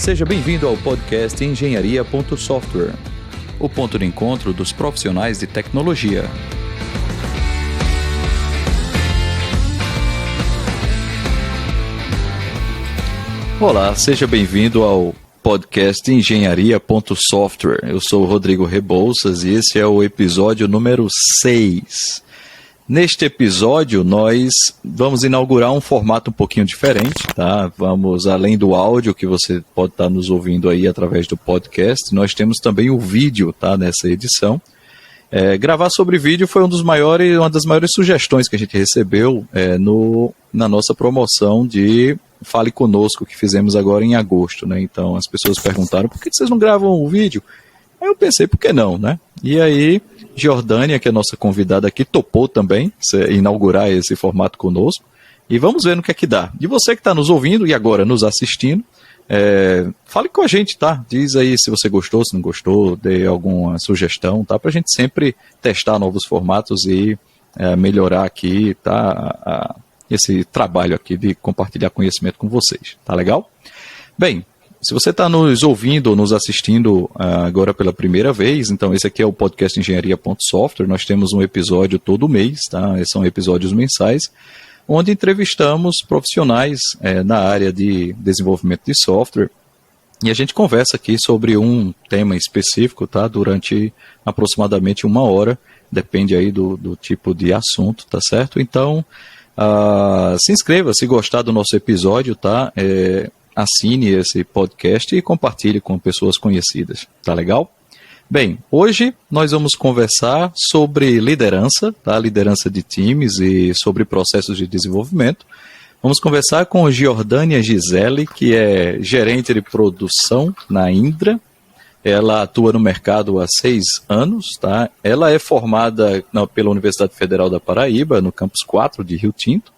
Seja bem-vindo ao podcast Engenharia.software, o ponto de encontro dos profissionais de tecnologia. Olá, seja bem-vindo ao podcast Engenharia.software. Eu sou o Rodrigo Rebouças e esse é o episódio número 6. Neste episódio, nós vamos inaugurar um formato um pouquinho diferente, tá? Vamos, além do áudio, que você pode estar nos ouvindo aí através do podcast, nós temos também o vídeo, tá? Nessa edição. Gravar sobre vídeo foi uma das maiores sugestões que a gente recebeu na nossa promoção de Fale Conosco, que fizemos agora em agosto, né? Então, as pessoas perguntaram, por que vocês não gravam o vídeo? Aí eu pensei, por que não, né? E aí, Jordânia, que é a nossa convidada aqui, topou também inaugurar esse formato conosco. E vamos ver no que é que dá. E você que está nos ouvindo e agora nos assistindo, fale com a gente, tá? Diz aí se você gostou, se não gostou, dê alguma sugestão, tá? Para a gente sempre testar novos formatos e melhorar aqui, tá? Esse trabalho aqui de compartilhar conhecimento com vocês. Tá legal? Bem, se você está nos ouvindo ou nos assistindo agora pela primeira vez, então esse aqui é o podcast Engenharia.software. Nós temos um episódio todo mês, tá? São episódios mensais, onde entrevistamos profissionais na área de desenvolvimento de software. E a gente conversa aqui sobre um tema específico, tá? Durante aproximadamente 1 hora, depende aí do tipo de assunto, tá certo? Então, se inscreva se gostar do nosso episódio, tá? Assine esse podcast e compartilhe com pessoas conhecidas, tá legal? Bem, hoje nós vamos conversar sobre liderança, tá? Liderança de times e sobre processos de desenvolvimento. Vamos conversar com Jordânia Gisele, que é gerente de produção na Indra. Ela atua no mercado há 6 anos, tá? Ela é formada pela Universidade Federal da Paraíba, no campus 4 de Rio Tinto.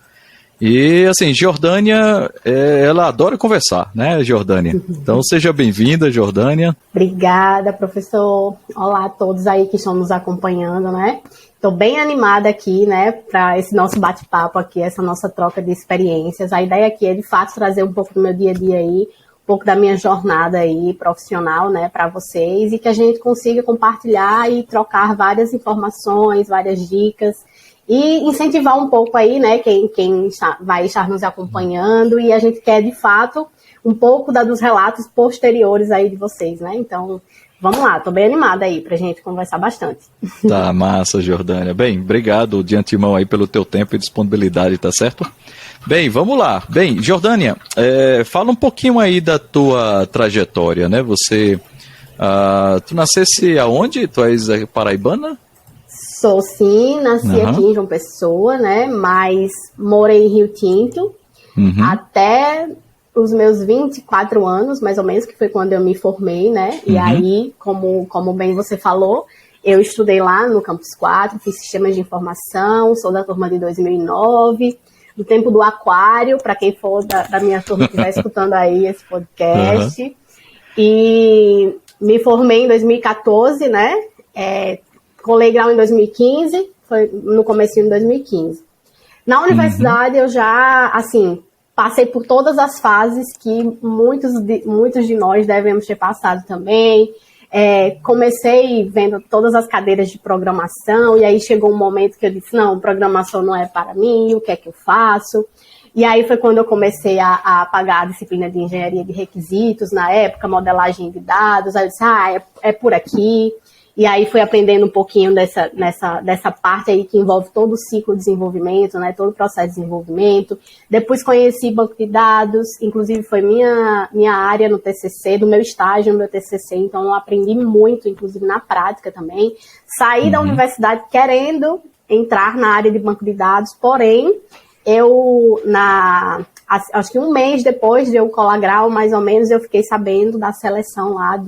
E, assim, Jordânia, ela adora conversar, né, Jordânia? Então, seja bem-vinda, Jordânia. Obrigada, professor. Olá a todos aí que estão nos acompanhando, né? Estou bem animada aqui, né, para esse nosso bate-papo aqui, essa nossa troca de experiências. A ideia aqui é, de fato, trazer um pouco do meu dia a dia aí, um pouco da minha jornada aí profissional, né, para vocês, e que a gente consiga compartilhar e trocar várias informações, várias dicas, e incentivar um pouco aí, né, quem vai estar nos acompanhando, e a gente quer, de fato, um pouco dos relatos posteriores aí de vocês, né? Então, vamos lá, tô bem animada aí pra gente conversar bastante. Tá, massa, Jordânia. Bem, obrigado de antemão aí pelo teu tempo e disponibilidade, tá certo? Bem, vamos lá. Bem, Jordânia, fala um pouquinho aí da tua trajetória, né? Você, tu nascesse aonde? Tu és paraibana? Sou sim, nasci aqui em João Pessoa, né? Mas morei em Rio Tinto até os meus 24 anos, mais ou menos, que foi quando eu me formei, né? E aí, como bem você falou, eu estudei lá no Campus 4, fiz sistemas de informação, sou da turma de 2009, do tempo do aquário, para quem for da minha turma que estiver escutando aí esse podcast. E me formei em 2014, né? Colei grau em 2015, foi no comecinho de 2015. Na universidade eu já, assim, passei por todas as fases que muitos de nós devemos ter passado também. Comecei vendo todas as cadeiras de programação, e aí chegou um momento que eu disse, não, programação não é para mim, o que é que eu faço? E aí foi quando eu comecei a pagar a disciplina de engenharia de requisitos, na época, modelagem de dados, aí eu disse, é por aqui. E aí fui aprendendo um pouquinho dessa parte aí que envolve todo o ciclo de desenvolvimento, né, todo o processo de desenvolvimento. Depois conheci banco de dados, inclusive foi minha área no TCC, do meu estágio no meu TCC, então eu aprendi muito, inclusive na prática também. Saí da universidade querendo entrar na área de banco de dados, porém, acho que um mês depois de eu colar grau, mais ou menos, eu fiquei sabendo da seleção lá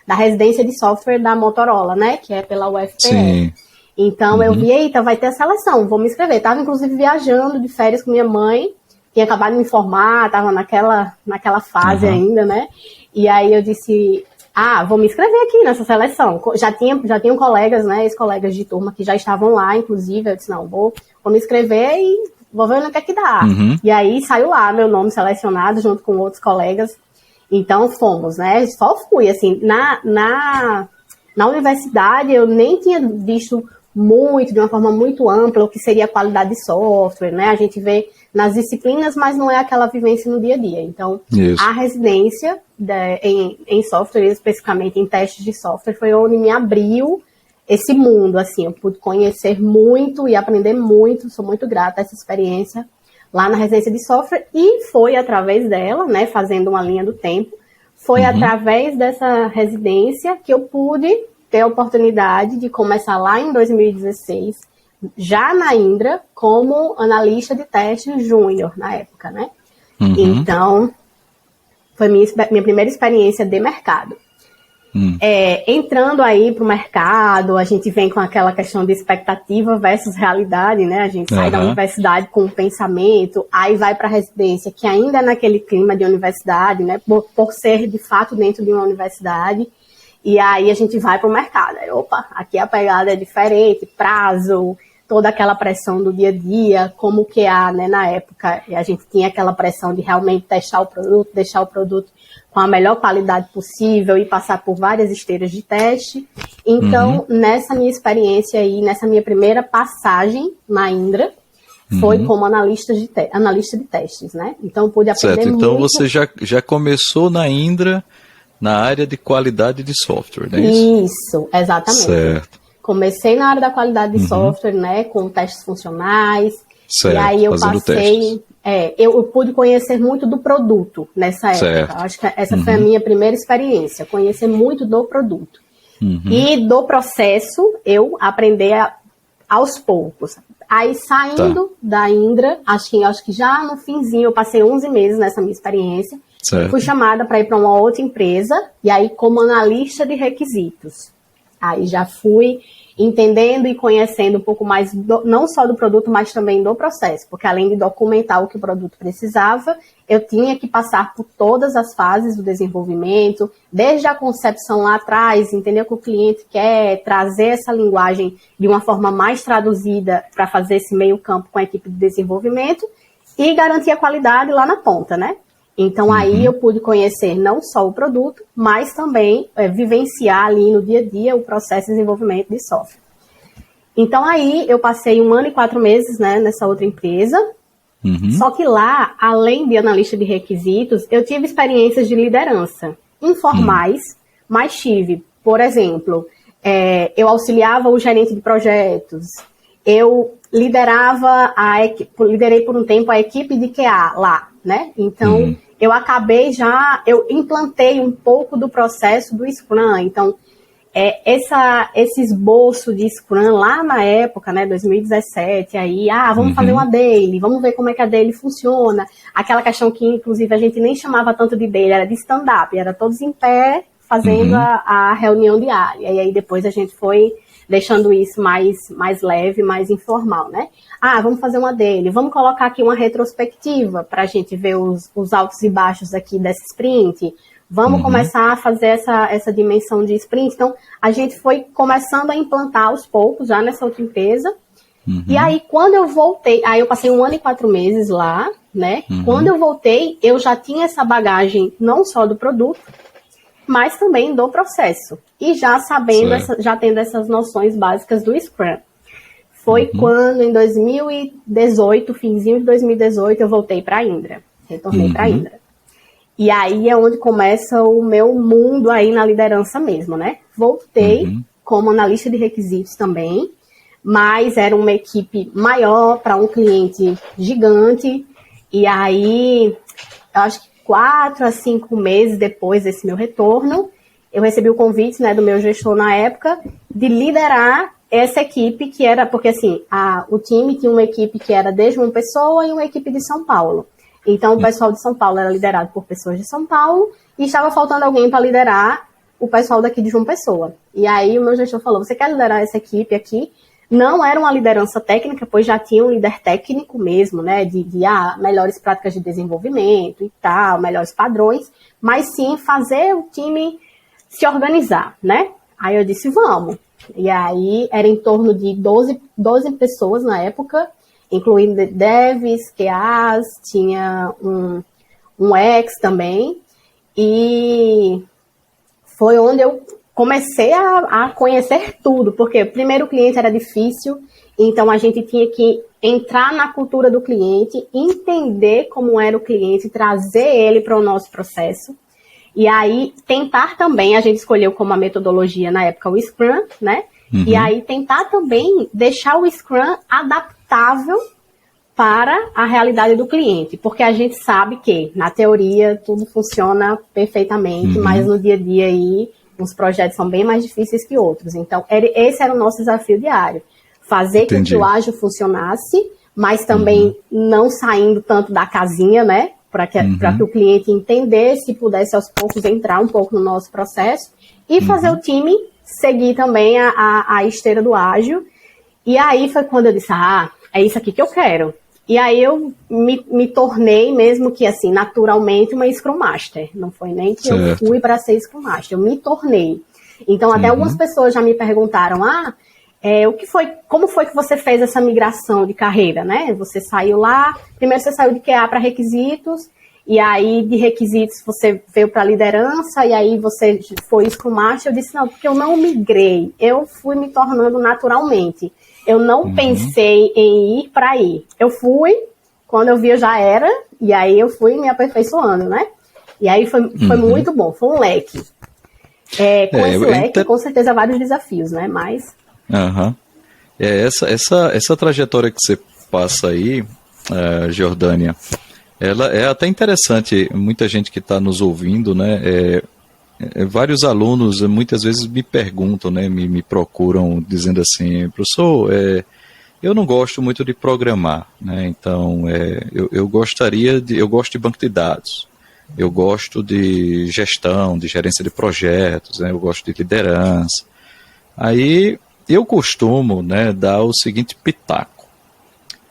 da residência de software da Motorola, né, que é pela UFPE. Sim. Então eu vi, eita, vai ter a seleção, vou me inscrever. Estava inclusive viajando de férias com minha mãe, tinha acabado de me formar, estava naquela fase ainda, né, e aí eu disse, vou me inscrever aqui nessa seleção. Já tinham colegas, né, ex-colegas de turma que já estavam lá, inclusive, eu disse, não, vou me inscrever e vou ver no que é que dá. E aí saiu lá meu nome selecionado junto com outros colegas. Então fomos, né? Só fui, assim, na universidade eu nem tinha visto muito, de uma forma muito ampla, o que seria a qualidade de software, né? A gente vê nas disciplinas, mas não é aquela vivência no dia a dia. Então, a residência em software, especificamente em testes de software, foi onde me abriu esse mundo, assim, eu pude conhecer muito e aprender muito, sou muito grata a essa experiência lá na residência de software, e foi através dela, né, fazendo uma linha do tempo, foi através dessa residência que eu pude ter a oportunidade de começar lá em 2016, já na Indra, como analista de testes júnior na época, né? Então, foi minha primeira experiência de mercado. Entrando aí para o mercado, a gente vem com aquela questão de expectativa versus realidade, né? A gente sai da universidade com um pensamento, aí vai para a residência, que ainda é naquele clima de universidade, né? Por ser, de fato, dentro de uma universidade. E aí a gente vai para o mercado. Aí, opa, aqui a pegada é diferente, prazo, toda aquela pressão do dia a dia, como que né, na época a gente tinha aquela pressão de realmente testar o produto, deixar o produto com a melhor qualidade possível e passar por várias esteiras de teste. Então, nessa minha experiência aí, nessa minha primeira passagem na Indra, foi como analista de testes, né? Então, pude aprender muito. Então, você já começou na Indra na área de qualidade de software, não é isso? Isso, exatamente. Certo. Comecei na área da qualidade de software, né, com testes funcionais. Certo, e aí eu fazendo passei, testes. Eu pude conhecer muito do produto nessa época. Certo. Acho que essa foi a minha primeira experiência, conhecer muito do produto. E do processo, eu aprendi aos poucos. Aí, saindo da Indra, acho que já no finzinho, eu passei 11 meses nessa minha experiência. Certo. Fui chamada para ir para uma outra empresa, e aí como analista de requisitos. Aí já fui entendendo e conhecendo um pouco mais, não só do produto, mas também do processo, porque além de documentar o que o produto precisava, eu tinha que passar por todas as fases do desenvolvimento, desde a concepção lá atrás, entender o que o cliente quer, trazer essa linguagem de uma forma mais traduzida para fazer esse meio campo com a equipe de desenvolvimento e garantir a qualidade lá na ponta, né? Então, aí eu pude conhecer não só o produto, mas também vivenciar ali no dia a dia o processo de desenvolvimento de software. Então, aí eu passei 1 ano e 4 meses, né, nessa outra empresa. Só que lá, além de analista de requisitos, eu tive experiências de liderança informais, mas tive, por exemplo, eu auxiliava o gerente de projetos, eu liderei por um tempo a equipe de QA lá, né? Então, eu implantei um pouco do processo do Scrum. Então, esse esboço de Scrum lá na época, né, 2017, aí, vamos fazer uma daily, vamos ver como é que a daily funciona. Aquela questão que, inclusive, a gente nem chamava tanto de daily, era de stand-up, era todos em pé fazendo a reunião diária. E aí, depois a gente foi deixando isso mais leve, mais informal, né? Vamos fazer uma daily, vamos colocar aqui uma retrospectiva para a gente ver os altos e baixos aqui dessa sprint, vamos começar a fazer essa dimensão de sprint. Então, a gente foi começando a implantar aos poucos, já nessa outra empresa, e aí, quando eu voltei, eu passei 1 ano e 4 meses lá, né? Quando eu voltei, eu já tinha essa bagagem, não só do produto, mas também do processo. E já sabendo, já tendo essas noções básicas do Scrum. Foi quando, em 2018, finzinho de 2018, eu voltei para a Indra. Retornei para a Indra. E aí é onde começa o meu mundo aí na liderança mesmo, né? Voltei como analista de requisitos também, mas era uma equipe maior para um cliente gigante. E aí, eu acho que 4 a 5 meses depois desse meu retorno, eu recebi o convite, né, do meu gestor na época de liderar essa equipe que era, porque assim, o time tinha uma equipe que era desde uma pessoa e uma equipe de São Paulo. Então, o pessoal de São Paulo era liderado por pessoas de São Paulo e estava faltando alguém para liderar o pessoal daqui de João Pessoa. E aí o meu gestor falou, você quer liderar essa equipe aqui? Não era uma liderança técnica, pois já tinha um líder técnico mesmo, né, de melhores práticas de desenvolvimento e tal, melhores padrões, mas sim fazer o time se organizar, né? Aí eu disse, vamos. E aí era em torno de 12 pessoas na época, incluindo devs, QAs, tinha um ex também. e foi onde eu comecei a conhecer tudo, porque primeiro o cliente era difícil, então a gente tinha que entrar na cultura do cliente, entender como era o cliente, trazer ele para o nosso processo, e aí tentar também, a gente escolheu como a metodologia na época o Scrum, né? E aí tentar também deixar o Scrum adaptável para a realidade do cliente, porque a gente sabe que na teoria tudo funciona perfeitamente, mas no dia a dia aí uns projetos são bem mais difíceis que outros. Então esse era o nosso desafio diário, fazer com que o ágil funcionasse, mas também não saindo tanto da casinha, né? Para que o cliente entendesse e pudesse aos poucos entrar um pouco no nosso processo e fazer o time seguir também a esteira do ágil. E aí foi quando eu disse, é isso aqui que eu quero. E aí eu me tornei, mesmo que assim, naturalmente, uma Scrum Master. Não foi nem que eu fui para ser Scrum Master, eu me tornei. Então até algumas pessoas já me perguntaram, como foi que você fez essa migração de carreira, né? Você saiu lá, primeiro você saiu de QA para requisitos, e aí de requisitos você veio para liderança, e aí você foi Scrum Master. Eu disse, não, porque eu não migrei, eu fui me tornando naturalmente. Eu não pensei em ir para ir. Eu fui, quando eu vi eu já era, e aí eu fui me aperfeiçoando, né? E aí foi muito bom, foi um leque. Com esse leque, com certeza, vários desafios, né? Mas... Essa trajetória que você passa aí, Jordânia, ela é até interessante. Muita gente que está nos ouvindo, né? Vários alunos muitas vezes me perguntam, né? Me procuram dizendo assim, professor, eu não gosto muito de programar, né? Então eu gosto de banco de dados, eu gosto de gestão, de gerência de projetos, né? Eu gosto de liderança. Aí eu costumo, né, dar o seguinte pitaco.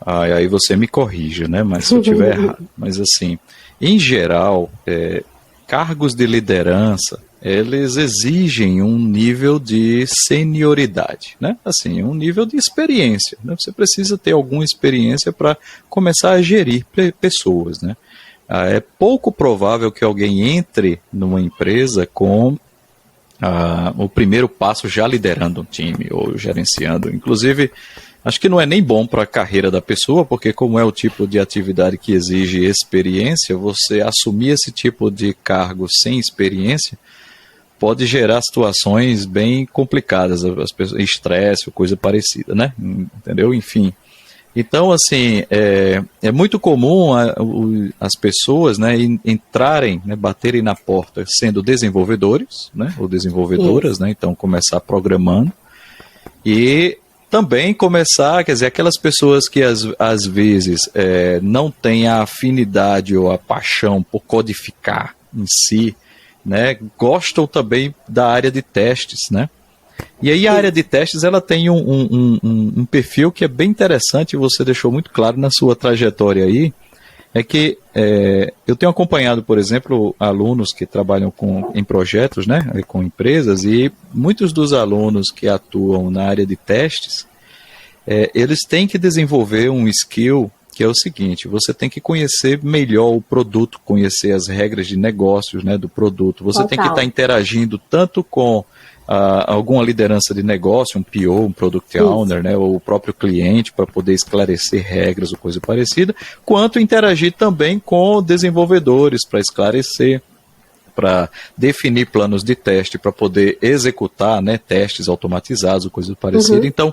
Aí você me corrija, né? Mas se eu estiver errado. Mas assim, em geral, cargos de liderança, eles exigem um nível de senioridade, né? Assim, um nível de experiência, né? Você precisa ter alguma experiência para começar a gerir pessoas, né? É pouco provável que alguém entre numa empresa com o primeiro passo já liderando um time ou gerenciando. Inclusive, acho que não é nem bom para a carreira da pessoa, porque como é o tipo de atividade que exige experiência, você assumir esse tipo de cargo sem experiência pode gerar situações bem complicadas, as pessoas, estresse ou coisa parecida, né? Entendeu? Enfim. Então, assim, é muito comum as pessoas, né, entrarem, né, baterem na porta sendo desenvolvedores, né, ou desenvolvedoras, né, então começar programando e também começar, quer dizer, aquelas pessoas que às vezes não têm a afinidade ou a paixão por codificar em si, né, gostam também da área de testes, né? E aí a área de testes, ela tem um perfil que é bem interessante, você deixou muito claro na sua trajetória aí, é que eu tenho acompanhado, por exemplo, alunos que trabalham em projetos, né, com empresas, e muitos dos alunos que atuam na área de testes, eles têm que desenvolver um skill que é o seguinte: você tem que conhecer melhor o produto, conhecer as regras de negócios, né, do produto, você tem que estar interagindo tanto com alguma liderança de negócio, um PO, um Product Owner, né, ou o próprio cliente, para poder esclarecer regras ou coisa parecida, quanto interagir também com desenvolvedores para esclarecer, para definir planos de teste, para poder executar, né, testes automatizados ou coisa parecida. Então,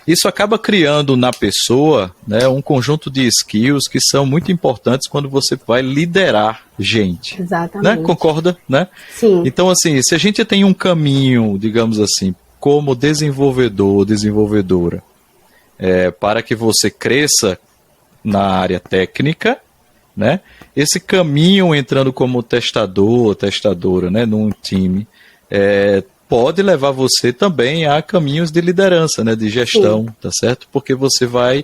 isso acaba criando na pessoa, né, um conjunto de skills que são muito importantes quando você vai liderar gente. Exatamente. Né? Concorda? Né? Sim. Então, assim, se a gente tem um caminho, digamos assim, como desenvolvedor ou desenvolvedora, para que você cresça na área técnica, né? Esse caminho entrando como testador, testadora, né, num time, pode levar você também a caminhos de liderança, né, de gestão, tá certo? Porque você vai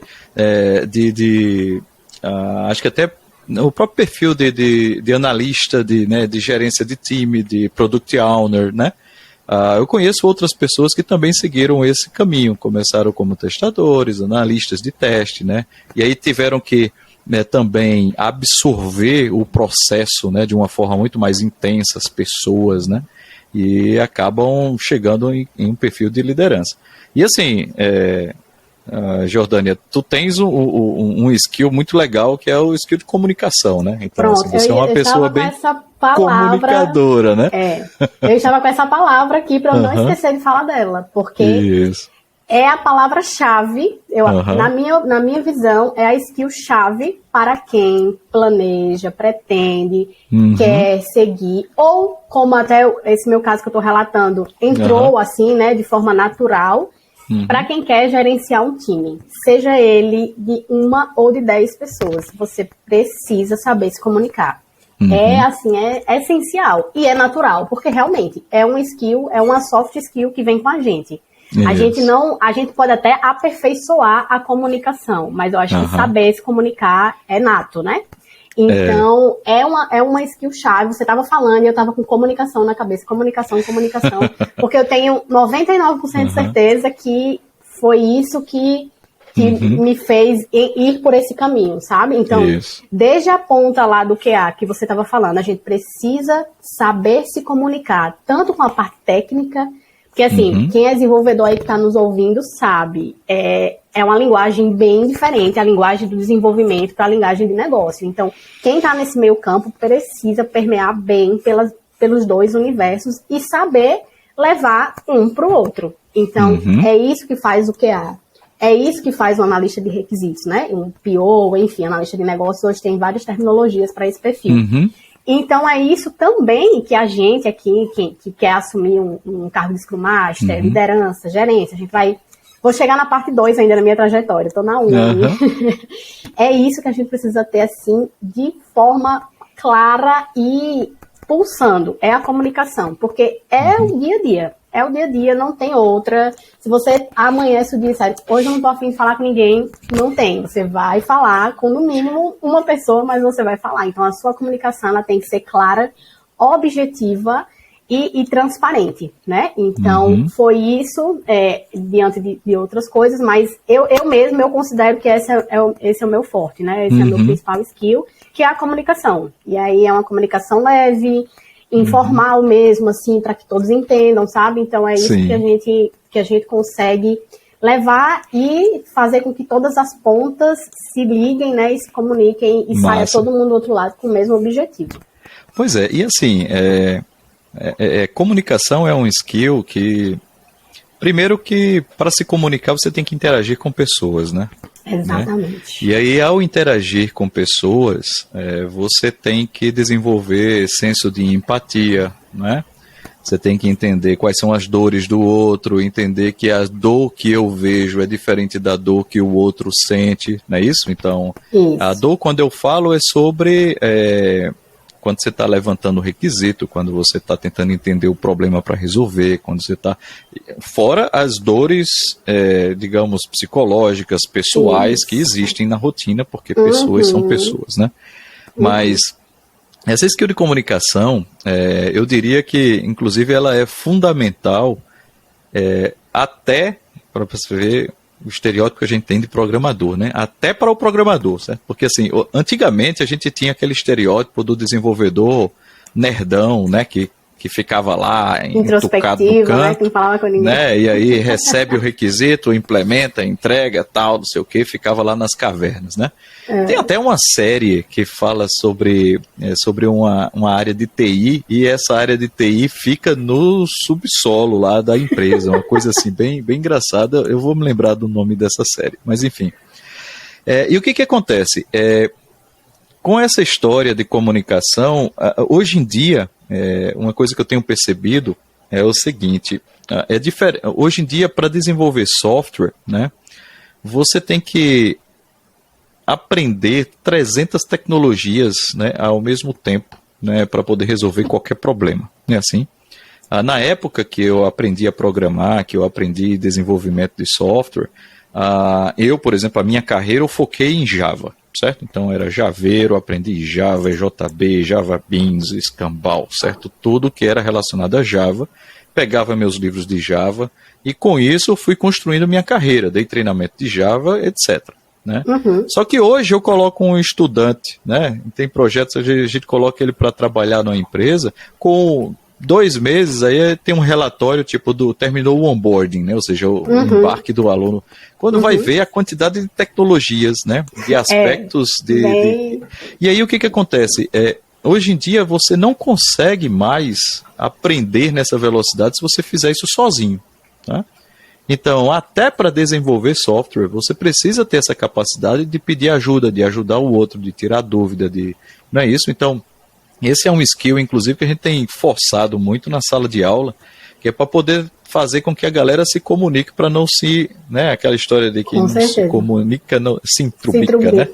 acho que até o próprio perfil de analista, né, de gerência de time, de product owner, né? Eu conheço outras pessoas que também seguiram esse caminho, começaram como testadores, analistas de teste, né? E aí tiveram que também absorver o processo, né, de uma forma muito mais intensa, as pessoas, né, e acabam chegando em um perfil de liderança. E assim, Jordânia, tu tens um skill muito legal, que é o skill de comunicação, né? Então, pronto, assim, você é uma pessoa bem comunicadora, né? Eu estava com essa palavra aqui para eu não esquecer de falar dela, porque isso. É a palavra-chave, na minha visão, é a skill-chave para quem planeja, pretende, quer seguir, ou como até esse meu caso que eu estou relatando, entrou assim, né, de forma natural, para quem quer gerenciar um time, seja ele de 1 ou de 10 pessoas, você precisa saber se comunicar. É essencial e é natural, porque realmente é um skill, é uma soft skill que vem com a gente. A gente pode até aperfeiçoar a comunicação, mas eu acho que saber se comunicar é nato, né? Então, é uma skill-chave. Você estava falando e eu estava com comunicação na cabeça, comunicação, porque eu tenho 99% de certeza que foi isso que me fez ir por esse caminho, sabe? Então, desde a ponta lá do QA que você estava falando, a gente precisa saber se comunicar, tanto com a parte técnica. Porque, assim, quem é desenvolvedor aí que está nos ouvindo sabe, é uma linguagem bem diferente, a linguagem do desenvolvimento para a linguagem de negócio. Então, quem está nesse meio campo precisa permear bem pelos dois universos e saber levar um para o outro. Então, é isso que faz o QA. É isso que faz um analista de requisitos, né? Um PO, enfim, analista de negócio, hoje tem várias terminologias para esse perfil. Então, é isso também que a gente aqui, que quer assumir um cargo de Scrum Master, liderança, gerência, vou chegar na parte 2 ainda na minha trajetória, estou na 1. É isso que a gente precisa ter, assim, de forma clara e pulsando, é a comunicação, porque é o dia a dia. É o dia a dia, não tem outra. Se você amanhece o dia e sai, hoje eu não tô afim de falar com ninguém, não tem. Você vai falar com, no mínimo, uma pessoa, mas você vai falar. Então, a sua comunicação ela tem que ser clara, objetiva e transparente, né? Então, foi isso, diante de outras coisas, mas eu considero que esse é o meu forte, né? Esse é o meu principal skill, que é a comunicação. E aí, é uma comunicação leve, informal mesmo, assim, para que todos entendam, sabe? Então é isso que a gente consegue levar e fazer com que todas as pontas se liguem, né, e se comuniquem e saia todo mundo do outro lado com o mesmo objetivo. Pois é, e assim, comunicação é um skill que, primeiro que para se comunicar você tem que interagir com pessoas, né? Exatamente. Né? E aí, ao interagir com pessoas, você tem que desenvolver senso de empatia, né? Você tem que entender quais são as dores do outro, entender que a dor que eu vejo é diferente da dor que o outro sente, não é isso? Então, a dor, quando eu falo, é sobre quando você está levantando o requisito, quando você está tentando entender o problema para resolver, quando você está... Fora as dores, digamos, psicológicas, pessoais, que existem na rotina, porque pessoas são pessoas, né? Mas essa skill de comunicação, eu diria que, inclusive, ela é fundamental até, para você ver o estereótipo que a gente tem de programador, né? Até para o programador, certo? Porque, assim, antigamente a gente tinha aquele estereótipo do desenvolvedor nerdão, né? Que ficava lá entucado no canto, né? Que não falava com ninguém. Né? E aí recebe o requisito, implementa, entrega, tal, não sei o que, ficava lá nas cavernas, né? Tem até uma série que fala sobre uma área de TI, e essa área de TI fica no subsolo lá da empresa, uma coisa assim bem, bem engraçada. Eu vou me lembrar do nome dessa série, mas enfim. E o que acontece? Com essa história de comunicação, hoje em dia, uma coisa que eu tenho percebido é o seguinte, hoje em dia, para desenvolver software, né, você tem que aprender 300 tecnologias, né, ao mesmo tempo, né, para poder resolver qualquer problema. Não é assim? Na época que eu aprendi a programar, que eu aprendi desenvolvimento de software, eu, por exemplo, a minha carreira eu foquei em Java. Certo? Então era Javeiro, aprendi Java, JB, Java Beans, Scambal, certo? Tudo que era relacionado a Java, pegava meus livros de Java e com isso eu fui construindo minha carreira, dei treinamento de Java, etc. né? Só que hoje eu coloco um estudante, né? Tem projetos, a gente coloca ele para trabalhar numa empresa, com 2 meses, aí tem um relatório, tipo, terminou o onboarding, né? Ou seja, o embarque do aluno. Quando vai ver a quantidade de tecnologias, né? De aspectos E aí o que acontece? Hoje em dia você não consegue mais aprender nessa velocidade se você fizer isso sozinho, tá? Então, até para desenvolver software, você precisa ter essa capacidade de pedir ajuda, de ajudar o outro, de tirar dúvida, não é isso? Então, esse é um skill, inclusive, que a gente tem forçado muito na sala de aula, que é para poder fazer com que a galera se comunique para não se, né, aquela história de que não se comunica, não, se intrubica, né?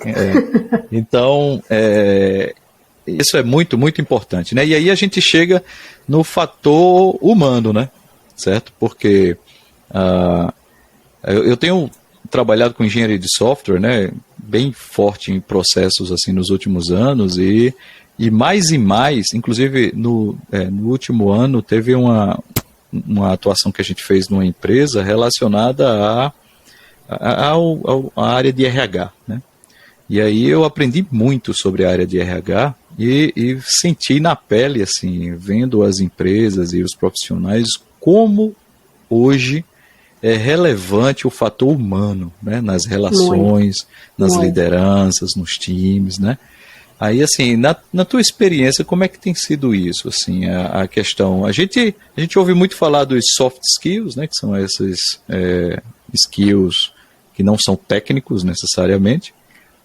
Então, isso é muito, muito importante, né? E aí a gente chega no fator humano, né? Certo? Porque eu tenho trabalhado com engenharia de software, né? Bem forte em processos assim nos últimos anos e mais, inclusive no último ano teve uma atuação que a gente fez numa empresa relacionada à área de RH, né? E aí eu aprendi muito sobre a área de RH e senti na pele, assim, vendo as empresas e os profissionais, como hoje é relevante o fator humano, né? Nas relações, nas lideranças, nos times, né? Aí, assim, na tua experiência, como é que tem sido isso, assim, a questão? A gente ouve muito falar dos soft skills, né, que são esses skills que não são técnicos necessariamente,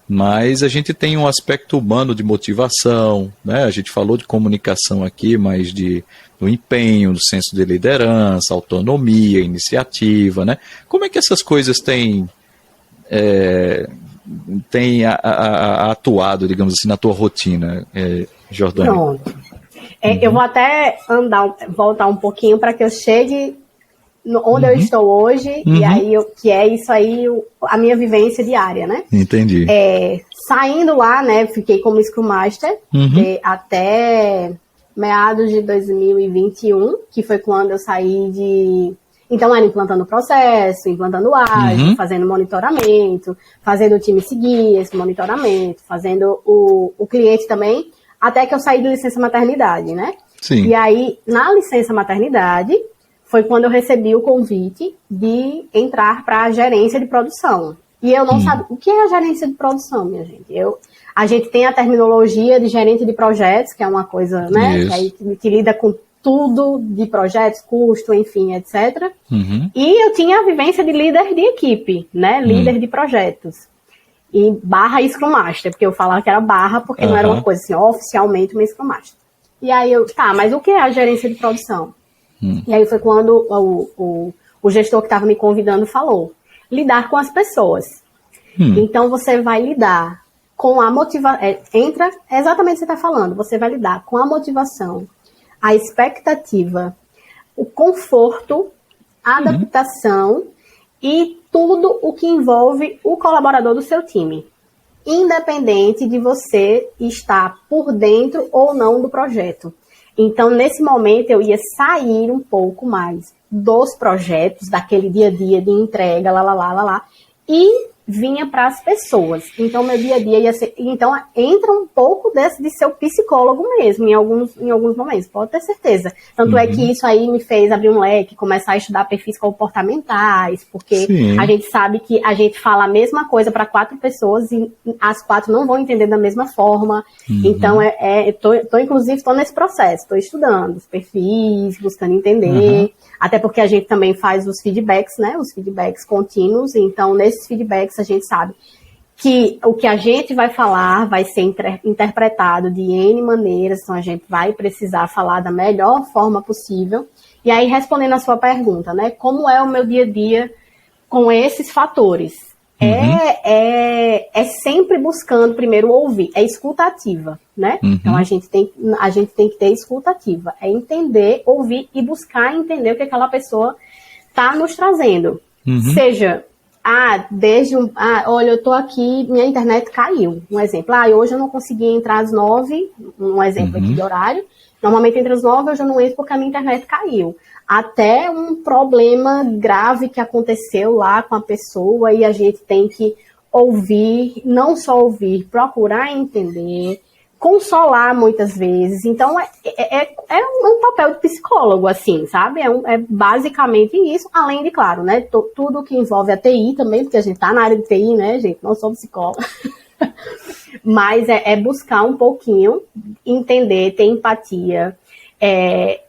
mas a gente tem um aspecto humano de motivação, né? A gente falou de comunicação aqui, mas do empenho, do senso de liderança, autonomia, iniciativa, né? Como é que essas coisas têm atuado, digamos assim, na tua rotina, Jordânia? Pronto. Eu vou até voltar um pouquinho para que eu chegue onde eu estou hoje, e aí que é isso aí, a minha vivência diária, né? Entendi. Saindo lá, né, fiquei como Scrum Master até meados de 2021, que foi quando eu saí então era implantando o processo, implantando ágil, fazendo monitoramento, fazendo o time seguir esse monitoramento, fazendo o cliente também, até que eu saí de licença maternidade, né? Sim. E aí, na licença maternidade, foi quando eu recebi o convite de entrar para a gerência de produção. E eu não sabia o que é a gerência de produção, minha gente. A gente tem a terminologia de gerente de projetos, que é uma coisa, né, que lida com tudo de projetos, custo, enfim, etc. E eu tinha a vivência de líder de equipe, né, líder de projetos. E /, Scrum Master, porque eu falava que era / porque não era uma coisa assim, oficialmente uma Scrum Master. E aí mas o que é a gerência de produção? E aí foi quando o gestor que estava me convidando falou, lidar com as pessoas. Então você vai lidar com a motivação, entra exatamente o que você está falando, você vai lidar com a motivação, a expectativa, o conforto, a adaptação e tudo o que envolve o colaborador do seu time, independente de você estar por dentro ou não do projeto. Então, nesse momento, eu ia sair um pouco mais dos projetos, daquele dia a dia de entrega, e vinha para as pessoas. Então, meu dia a dia ia ser... Então, entra um pouco de ser o psicólogo mesmo, em alguns momentos, pode ter certeza. Tanto é que isso aí me fez abrir um leque, começar a estudar perfis comportamentais, porque a gente sabe que a gente fala a mesma coisa para 4 pessoas e as 4 não vão entender da mesma forma. Então, inclusive, estou nesse processo, estou estudando os perfis, buscando entender, até porque a gente também faz os feedbacks, né, os feedbacks contínuos. Então, nesses feedbacks, a gente sabe que o que a gente vai falar vai ser interpretado de N maneiras, então a gente vai precisar falar da melhor forma possível. E aí, respondendo a sua pergunta, né, como é o meu dia a dia com esses fatores? É sempre buscando primeiro ouvir, é escutativa, né? Então a gente tem que ter escutativa, é entender, ouvir e buscar entender o que aquela pessoa está nos trazendo. Seja, olha, eu tô aqui, minha internet caiu, um exemplo. Hoje eu não consegui entrar às 9, um exemplo aqui de horário. Normalmente entre as 9 eu já não entro porque a minha internet caiu. Até um problema grave que aconteceu lá com a pessoa e a gente tem que ouvir, não só ouvir, procurar entender, consolar muitas vezes. Então, é um papel de psicólogo, assim, sabe? É basicamente isso, além de, claro, né, tudo que envolve a TI também, porque a gente tá na área de TI, né, gente? Não sou psicóloga. Mas é buscar um pouquinho, entender, ter empatia,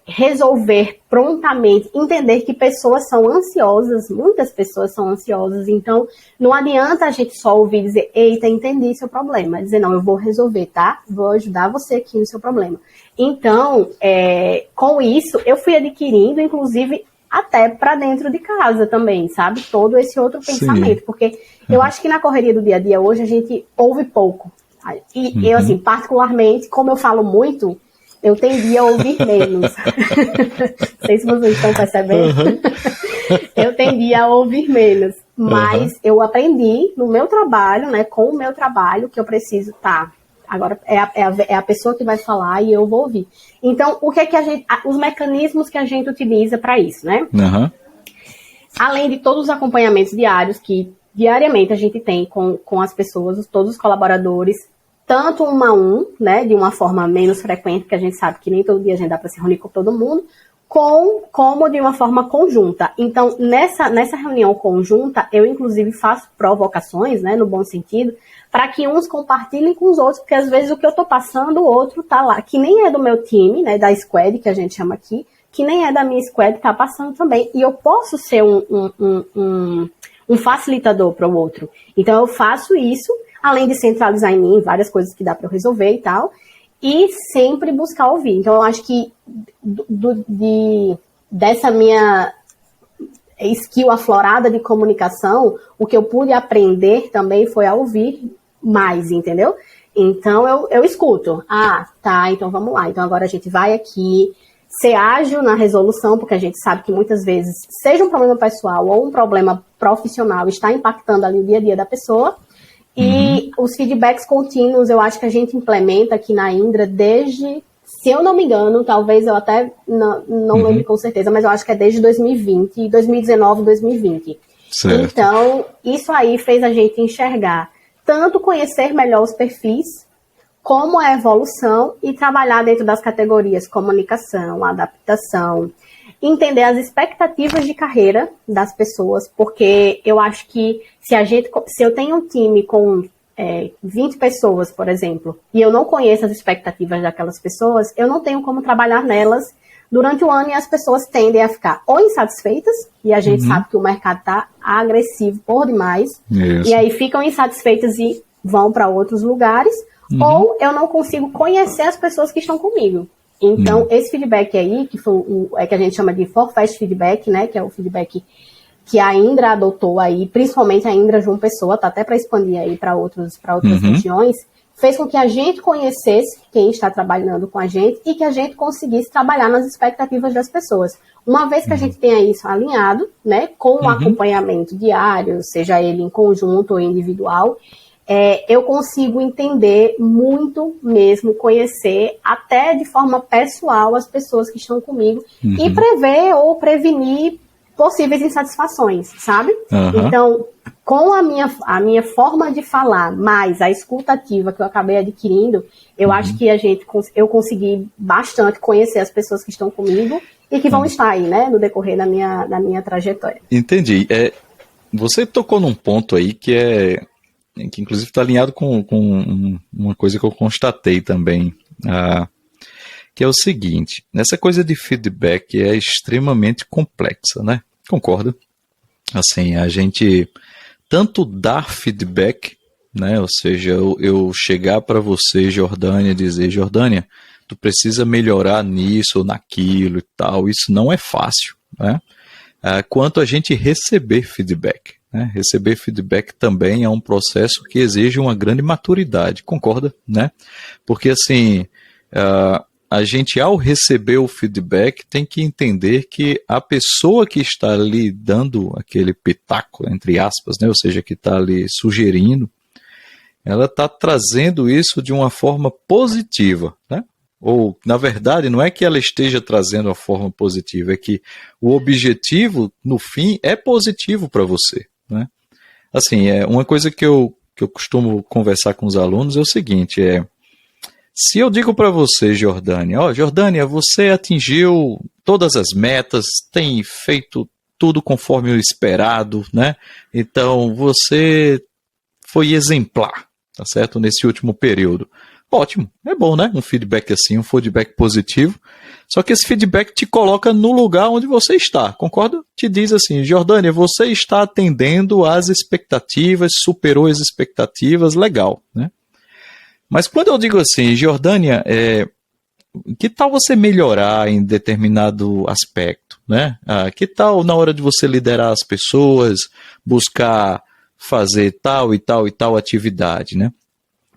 resolver prontamente, entender que pessoas são ansiosas, muitas pessoas são ansiosas, então não adianta a gente só ouvir e dizer, eita, entendi seu problema, dizer, não, eu vou resolver, tá? Vou ajudar você aqui no seu problema. Então, com isso, eu fui adquirindo, inclusive, até para dentro de casa também, sabe? Todo esse outro pensamento, porque eu acho que na correria do dia a dia hoje a gente ouve pouco. E eu, assim, particularmente, como eu falo muito, eu tendia a ouvir menos. Não sei se vocês estão percebendo. Eu tendia a ouvir menos. Mas eu aprendi no meu trabalho, né, com o meu trabalho, que eu preciso, agora é a pessoa que vai falar e eu vou ouvir. Então, o que é que os mecanismos que a gente utiliza para isso, né? Além de todos os acompanhamentos diários que diariamente a gente tem com as pessoas, todos os colaboradores, tanto um a um, né, de uma forma menos frequente, porque a gente sabe que nem todo dia a gente dá para se reunir com todo mundo, como de uma forma conjunta. Então, nessa reunião conjunta, eu inclusive faço provocações, né, no bom sentido, para que uns compartilhem com os outros, porque às vezes o que eu estou passando, o outro tá lá, que nem é do meu time, né, da squad, que a gente chama aqui, que nem é da minha squad, tá passando também. E eu posso ser um facilitador para o outro. Então, eu faço isso, além de centralizar em mim várias coisas que dá para eu resolver e tal, e sempre buscar ouvir. Então, eu acho que dessa minha skill aflorada de comunicação, o que eu pude aprender também foi a ouvir mais, entendeu? Então, eu escuto. Então vamos lá. Então, agora a gente vai aqui ser ágil na resolução, porque a gente sabe que muitas vezes, seja um problema pessoal ou um problema profissional, está impactando ali o dia a dia da pessoa. E os feedbacks contínuos, eu acho que a gente implementa aqui na Indra desde, se eu não me engano, talvez eu até não lembre com certeza, mas eu acho que é desde 2020, 2019, 2020. Certo. Então, isso aí fez a gente enxergar, tanto conhecer melhor os perfis, como a evolução e trabalhar dentro das categorias comunicação, adaptação, entender as expectativas de carreira das pessoas, porque eu acho que se eu tenho um time com 20 pessoas, por exemplo, e eu não conheço as expectativas daquelas pessoas, eu não tenho como trabalhar nelas durante o ano e as pessoas tendem a ficar ou insatisfeitas, e a gente sabe que o mercado está agressivo por demais, e aí ficam insatisfeitas e vão para outros lugares, ou eu não consigo conhecer as pessoas que estão comigo. Então, esse feedback aí, que foi que a gente chama de Forfast Feedback, né, que é o feedback que a Indra adotou aí, principalmente a Indra João Pessoa, tá até para expandir aí para outras regiões, fez com que a gente conhecesse quem está trabalhando com a gente e que a gente conseguisse trabalhar nas expectativas das pessoas. Uma vez que a gente tenha isso alinhado, né, com o acompanhamento diário, seja ele em conjunto ou individual, eu consigo entender muito mesmo, conhecer até de forma pessoal as pessoas que estão comigo e prever ou prevenir possíveis insatisfações, sabe? Então, com a minha forma de falar, mais a escutativa que eu acabei adquirindo, eu acho que eu consegui bastante conhecer as pessoas que estão comigo e que vão estar aí, né, no decorrer da minha trajetória. Entendi. Você tocou num ponto aí que inclusive está alinhado com uma coisa que eu constatei também, que é o seguinte: nessa coisa de feedback é extremamente complexa, né? Concorda? Assim, a gente tanto dar feedback, né? Ou seja, eu chegar para você, Jordânia, e dizer, Jordânia, tu precisa melhorar nisso ou naquilo e tal, isso não é fácil, né? Quanto a gente receber feedback. Receber feedback também é um processo que exige uma grande maturidade, concorda? Né? Porque assim, a gente ao receber o feedback tem que entender que a pessoa que está ali dando aquele pitaco, entre aspas, né? Ou seja, que está ali sugerindo, ela está trazendo isso de uma forma positiva, né? Ou, na verdade, não é que ela esteja trazendo a forma positiva, é que o objetivo, no fim, é positivo para você, né? assim, uma coisa que eu costumo conversar com os alunos é o seguinte, se eu digo para você, Jordânia, Jordânia, você atingiu todas as metas, tem feito tudo conforme o esperado, né? Então, você foi exemplar, tá certo? Nesse último período. Ótimo, é bom, né? Um feedback assim, um feedback positivo. Só que esse feedback te coloca no lugar onde você está, concorda? Te diz assim, Jordânia, você está atendendo às expectativas, superou as expectativas, legal, né? Mas quando eu digo assim, Jordânia, que tal você melhorar em determinado aspecto, né? Que tal na hora de você liderar as pessoas, buscar fazer tal e tal e tal atividade, né?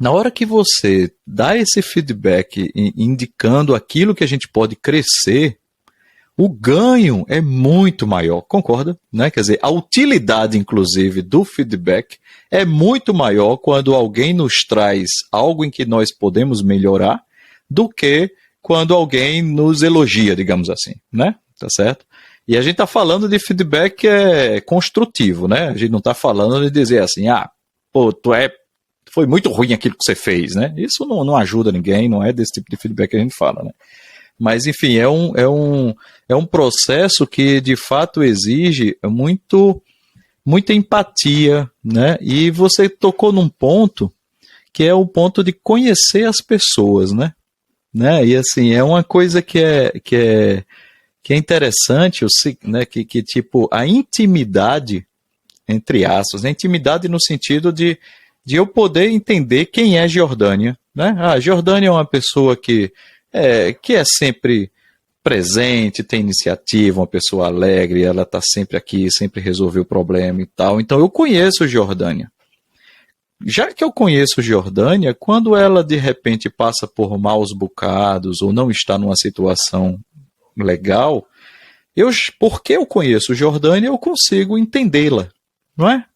Na hora que você dá esse feedback indicando aquilo que a gente pode crescer, o ganho é muito maior, concorda? Né? Quer dizer, a utilidade, inclusive, do feedback é muito maior quando alguém nos traz algo em que nós podemos melhorar do que quando alguém nos elogia, digamos assim, né? Tá certo? E a gente está falando de feedback construtivo, né? A gente não está falando de dizer assim, pô, foi muito ruim aquilo que você fez, né? Isso não ajuda ninguém, não é desse tipo de feedback que a gente fala, né? Mas, enfim, é um processo que, de fato, exige muita empatia, né? E você tocou num ponto que é o ponto de conhecer as pessoas, né? E, assim, é uma coisa que é interessante, né? Que tipo, a intimidade, entre aspas, a intimidade no sentido de eu poder entender quem é Jordânia, né? Jordânia é uma pessoa que é sempre presente, tem iniciativa, uma pessoa alegre, ela está sempre aqui, sempre resolveu o problema e tal. Então eu conheço Jordânia. Já que eu conheço Jordânia, quando ela de repente passa por maus bocados ou não está numa situação legal, porque eu conheço Jordânia, eu consigo entendê-la, não é?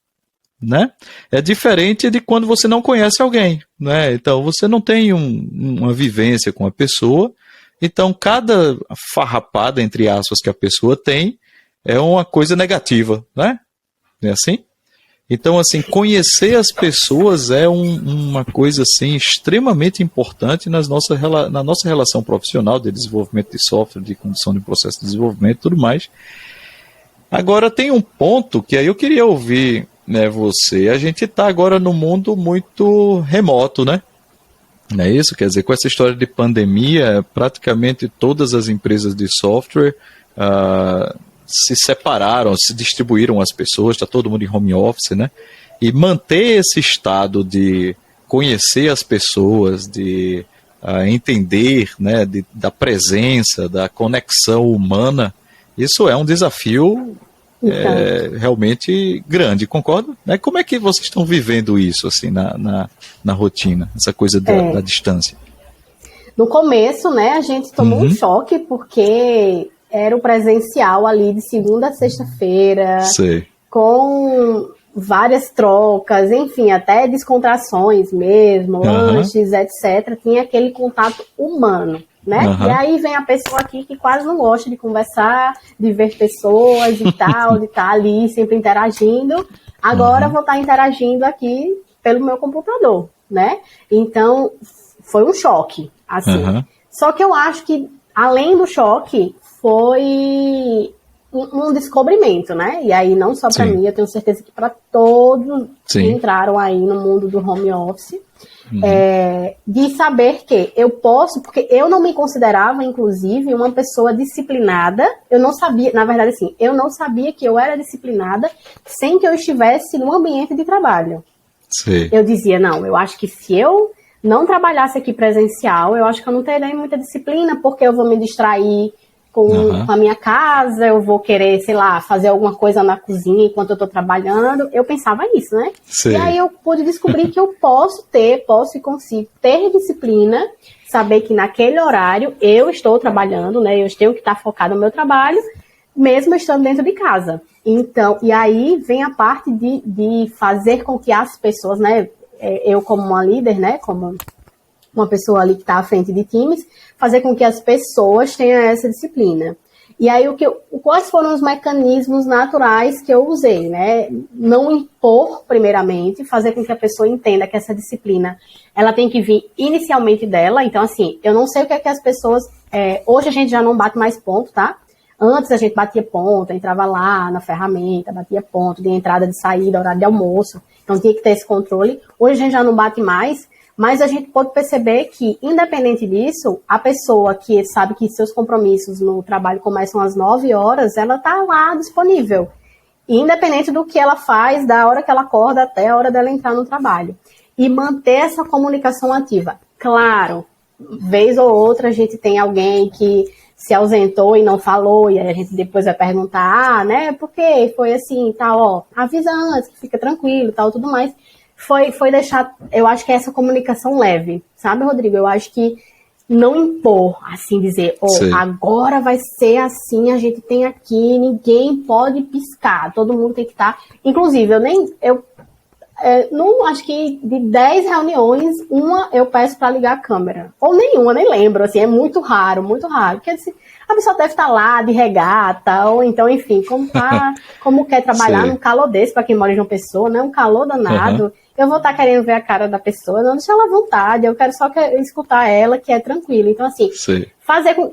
Né? É diferente de quando você não conhece alguém, né? Então você não tem uma vivência com a pessoa, então cada farrapada, entre aspas, que a pessoa tem é uma coisa negativa, né? É assim? Então, assim, conhecer as pessoas é uma coisa assim, extremamente importante na nossa relação profissional de desenvolvimento de software, de condução de processo de desenvolvimento e tudo mais. Agora, tem um ponto que aí eu queria ouvir, né, você. A gente está agora num mundo muito remoto, né? Não é isso? Quer dizer, com essa história de pandemia, praticamente todas as empresas de software se separaram, se distribuíram as pessoas, está todo mundo em home office, né? E manter esse estado de conhecer as pessoas, de entender, né, da presença, da conexão humana, isso é um desafio realmente grande, concorda? Como é que vocês estão vivendo isso assim na rotina, essa coisa da distância? No começo, né, a gente tomou um choque, porque era o presencial ali de segunda a sexta-feira, com várias trocas, enfim, até descontrações mesmo, lanches, etc. Tinha aquele contato humano, né? E aí vem a pessoa aqui que quase não gosta de conversar, de ver pessoas e tal, de estar ali sempre interagindo. Agora vou estar interagindo aqui pelo meu computador, né? Então, foi um choque, assim. Só que eu acho que, além do choque, foi um descobrimento, né? E aí não só para mim, eu tenho certeza que para todos que entraram aí no mundo do home office, de saber que eu posso, porque eu não me considerava, inclusive, uma pessoa disciplinada. Eu não sabia, na verdade, assim, eu não sabia que eu era disciplinada sem que eu estivesse no ambiente de trabalho. Eu dizia, não, eu acho que se eu não trabalhasse aqui presencial, eu acho que eu não teria muita disciplina, porque eu vou me distrair com a minha casa, eu vou querer, sei lá, fazer alguma coisa na cozinha enquanto eu tô trabalhando. Eu pensava isso, né? E aí eu pude descobrir que eu posso e consigo ter disciplina, saber que naquele horário eu estou trabalhando, né? Eu tenho que estar focado no meu trabalho, mesmo estando dentro de casa. Então, e aí vem a parte de fazer com que as pessoas, né? Eu como uma líder, né? Como uma pessoa ali que está à frente de times, fazer com que as pessoas tenham essa disciplina. E aí, quais foram os mecanismos naturais que eu usei, né? Não impor, primeiramente, fazer com que a pessoa entenda que essa disciplina, ela tem que vir inicialmente dela. Então, assim, eu não sei o que é que as pessoas... hoje a gente já não bate mais ponto, tá? Antes a gente batia ponto, entrava lá na ferramenta, batia ponto de entrada, de saída, horário de almoço. Então, tinha que ter esse controle. Hoje a gente já não bate mais, mas a gente pode perceber que, independente disso, a pessoa que sabe que seus compromissos no trabalho começam às 9 horas, ela está lá disponível. Independente do que ela faz, da hora que ela acorda até a hora dela entrar no trabalho. E manter essa comunicação ativa. Claro, vez ou outra a gente tem alguém que se ausentou e não falou, e aí a gente depois vai perguntar, né, por que foi assim, tal, ó, avisa antes, que fica tranquilo, tal, tudo mais. Foi deixar, eu acho que é essa comunicação leve, sabe, Rodrigo? Eu acho que não impor, assim, dizer, agora vai ser assim, a gente tem aqui, ninguém pode piscar, todo mundo tem que estar. Inclusive, não, acho que de 10 reuniões, uma eu peço para ligar a câmera. Ou nenhuma, nem lembro, assim, é muito raro, muito raro. Porque assim, a pessoa deve estar lá de regata, ou então, enfim, como quer trabalhar num calor desse, para quem mora em João Pessoa, né? Um calor danado. Eu vou estar querendo ver a cara da pessoa, não deixa ela à vontade, eu quero só escutar ela, que é tranquilo. Então, assim,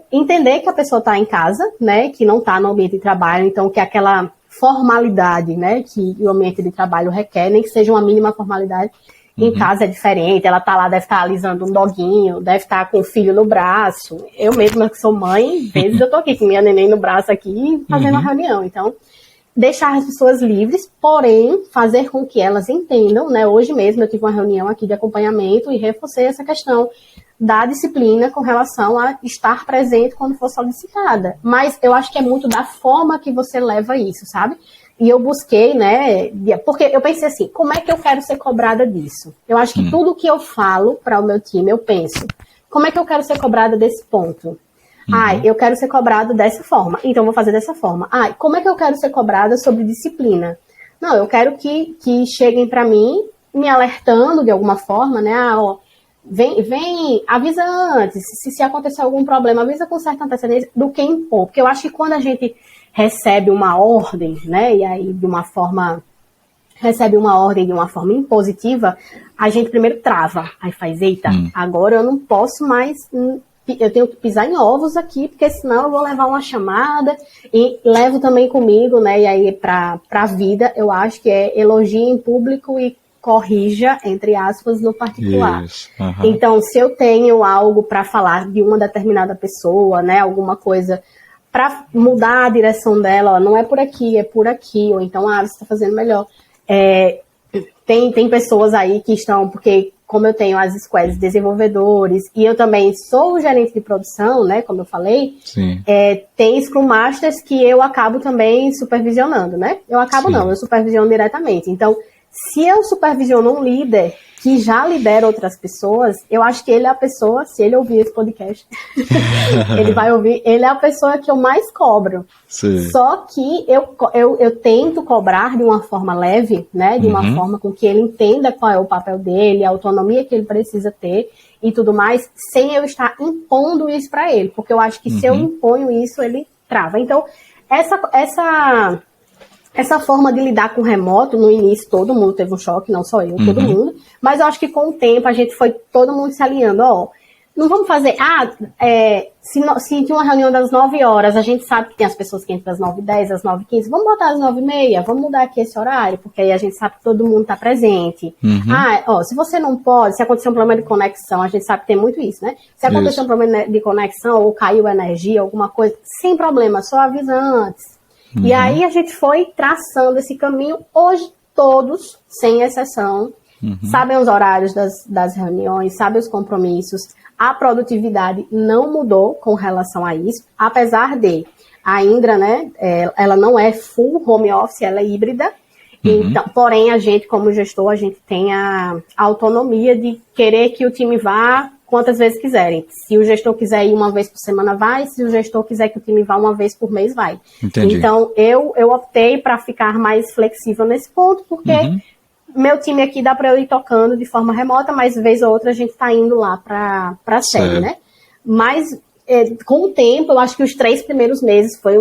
entender que a pessoa está em casa, né? Que não está no ambiente de trabalho, então que aquela formalidade, né, que o ambiente de trabalho requer, nem que seja uma mínima formalidade, em casa é diferente, ela tá lá, deve estar alisando um doguinho, deve estar com o filho no braço, eu mesma que sou mãe, às vezes eu tô aqui com minha neném no braço aqui, fazendo a reunião, então, deixar as pessoas livres, porém, fazer com que elas entendam, né, hoje mesmo eu tive uma reunião aqui de acompanhamento e reforcei essa questão da disciplina com relação a estar presente quando for solicitada. Mas eu acho que é muito da forma que você leva isso, sabe? E eu busquei, né, porque eu pensei assim, como é que eu quero ser cobrada disso? Eu acho que tudo que eu falo para o meu time, eu penso, como é que eu quero ser cobrada desse ponto? Eu quero ser cobrada dessa forma, então eu vou fazer dessa forma. Como é que eu quero ser cobrada sobre disciplina? Não, eu quero que cheguem para mim, me alertando de alguma forma, né, Vem, avisa antes, se acontecer algum problema, avisa com certa antecedência, do que impor. Porque eu acho que quando a gente recebe uma ordem, né, e aí recebe uma ordem de uma forma impositiva, a gente primeiro trava, aí faz, eita, agora eu não posso mais, eu tenho que pisar em ovos aqui, porque senão eu vou levar uma chamada, e levo também comigo, né, e aí pra vida, eu acho que é elogio em público e corrija, entre aspas, no particular. Então, se eu tenho algo para falar de uma determinada pessoa, né, alguma coisa para mudar a direção dela, não é por aqui, é por aqui, ou então, você está fazendo melhor. Tem pessoas aí que estão, porque como eu tenho as squads de desenvolvedores, e eu também sou o gerente de produção, né, como eu falei, tem Scrum Masters que eu acabo também supervisionando, né? Eu supervisiono diretamente. Então, se eu supervisiono um líder que já lidera outras pessoas, eu acho que ele é a pessoa, se ele ouvir esse podcast, ele vai ouvir, ele é a pessoa que eu mais cobro. Só que eu tento cobrar de uma forma leve, né, de uma forma com que ele entenda qual é o papel dele, a autonomia que ele precisa ter e tudo mais, sem eu estar impondo isso para ele, porque eu acho que se eu imponho isso, ele trava. Então, essa forma de lidar com o remoto, no início todo mundo teve um choque, não só eu, todo mundo, mas eu acho que com o tempo a gente foi todo mundo se alinhando, não vamos fazer, se tinha uma reunião das 9 horas, a gente sabe que tem as pessoas que entram das 9h10, às 9h15, vamos botar às 9h30, vamos mudar aqui esse horário, porque aí a gente sabe que todo mundo está presente. Se você não pode, se acontecer um problema de conexão, a gente sabe que tem muito isso, né? Se acontecer um problema de conexão, ou caiu energia, alguma coisa, sem problema, só avisa antes. E aí a gente foi traçando esse caminho. Hoje todos, sem exceção, sabem os horários das reuniões, sabem os compromissos. A produtividade não mudou com relação a isso, apesar de a Indra, né, ela não é full home office, ela é híbrida. Então, porém, a gente, como gestor, a gente tem a autonomia de querer que o time vá quantas vezes quiserem. Se o gestor quiser ir uma vez por semana, vai. Se o gestor quiser que o time vá uma vez por mês, vai. Entendi. Então, eu optei para ficar mais flexível nesse ponto, porque meu time aqui dá para eu ir tocando de forma remota, mas vez ou outra a gente está indo lá para a sede, né? Mas com o tempo, eu acho que os 3 primeiros meses foi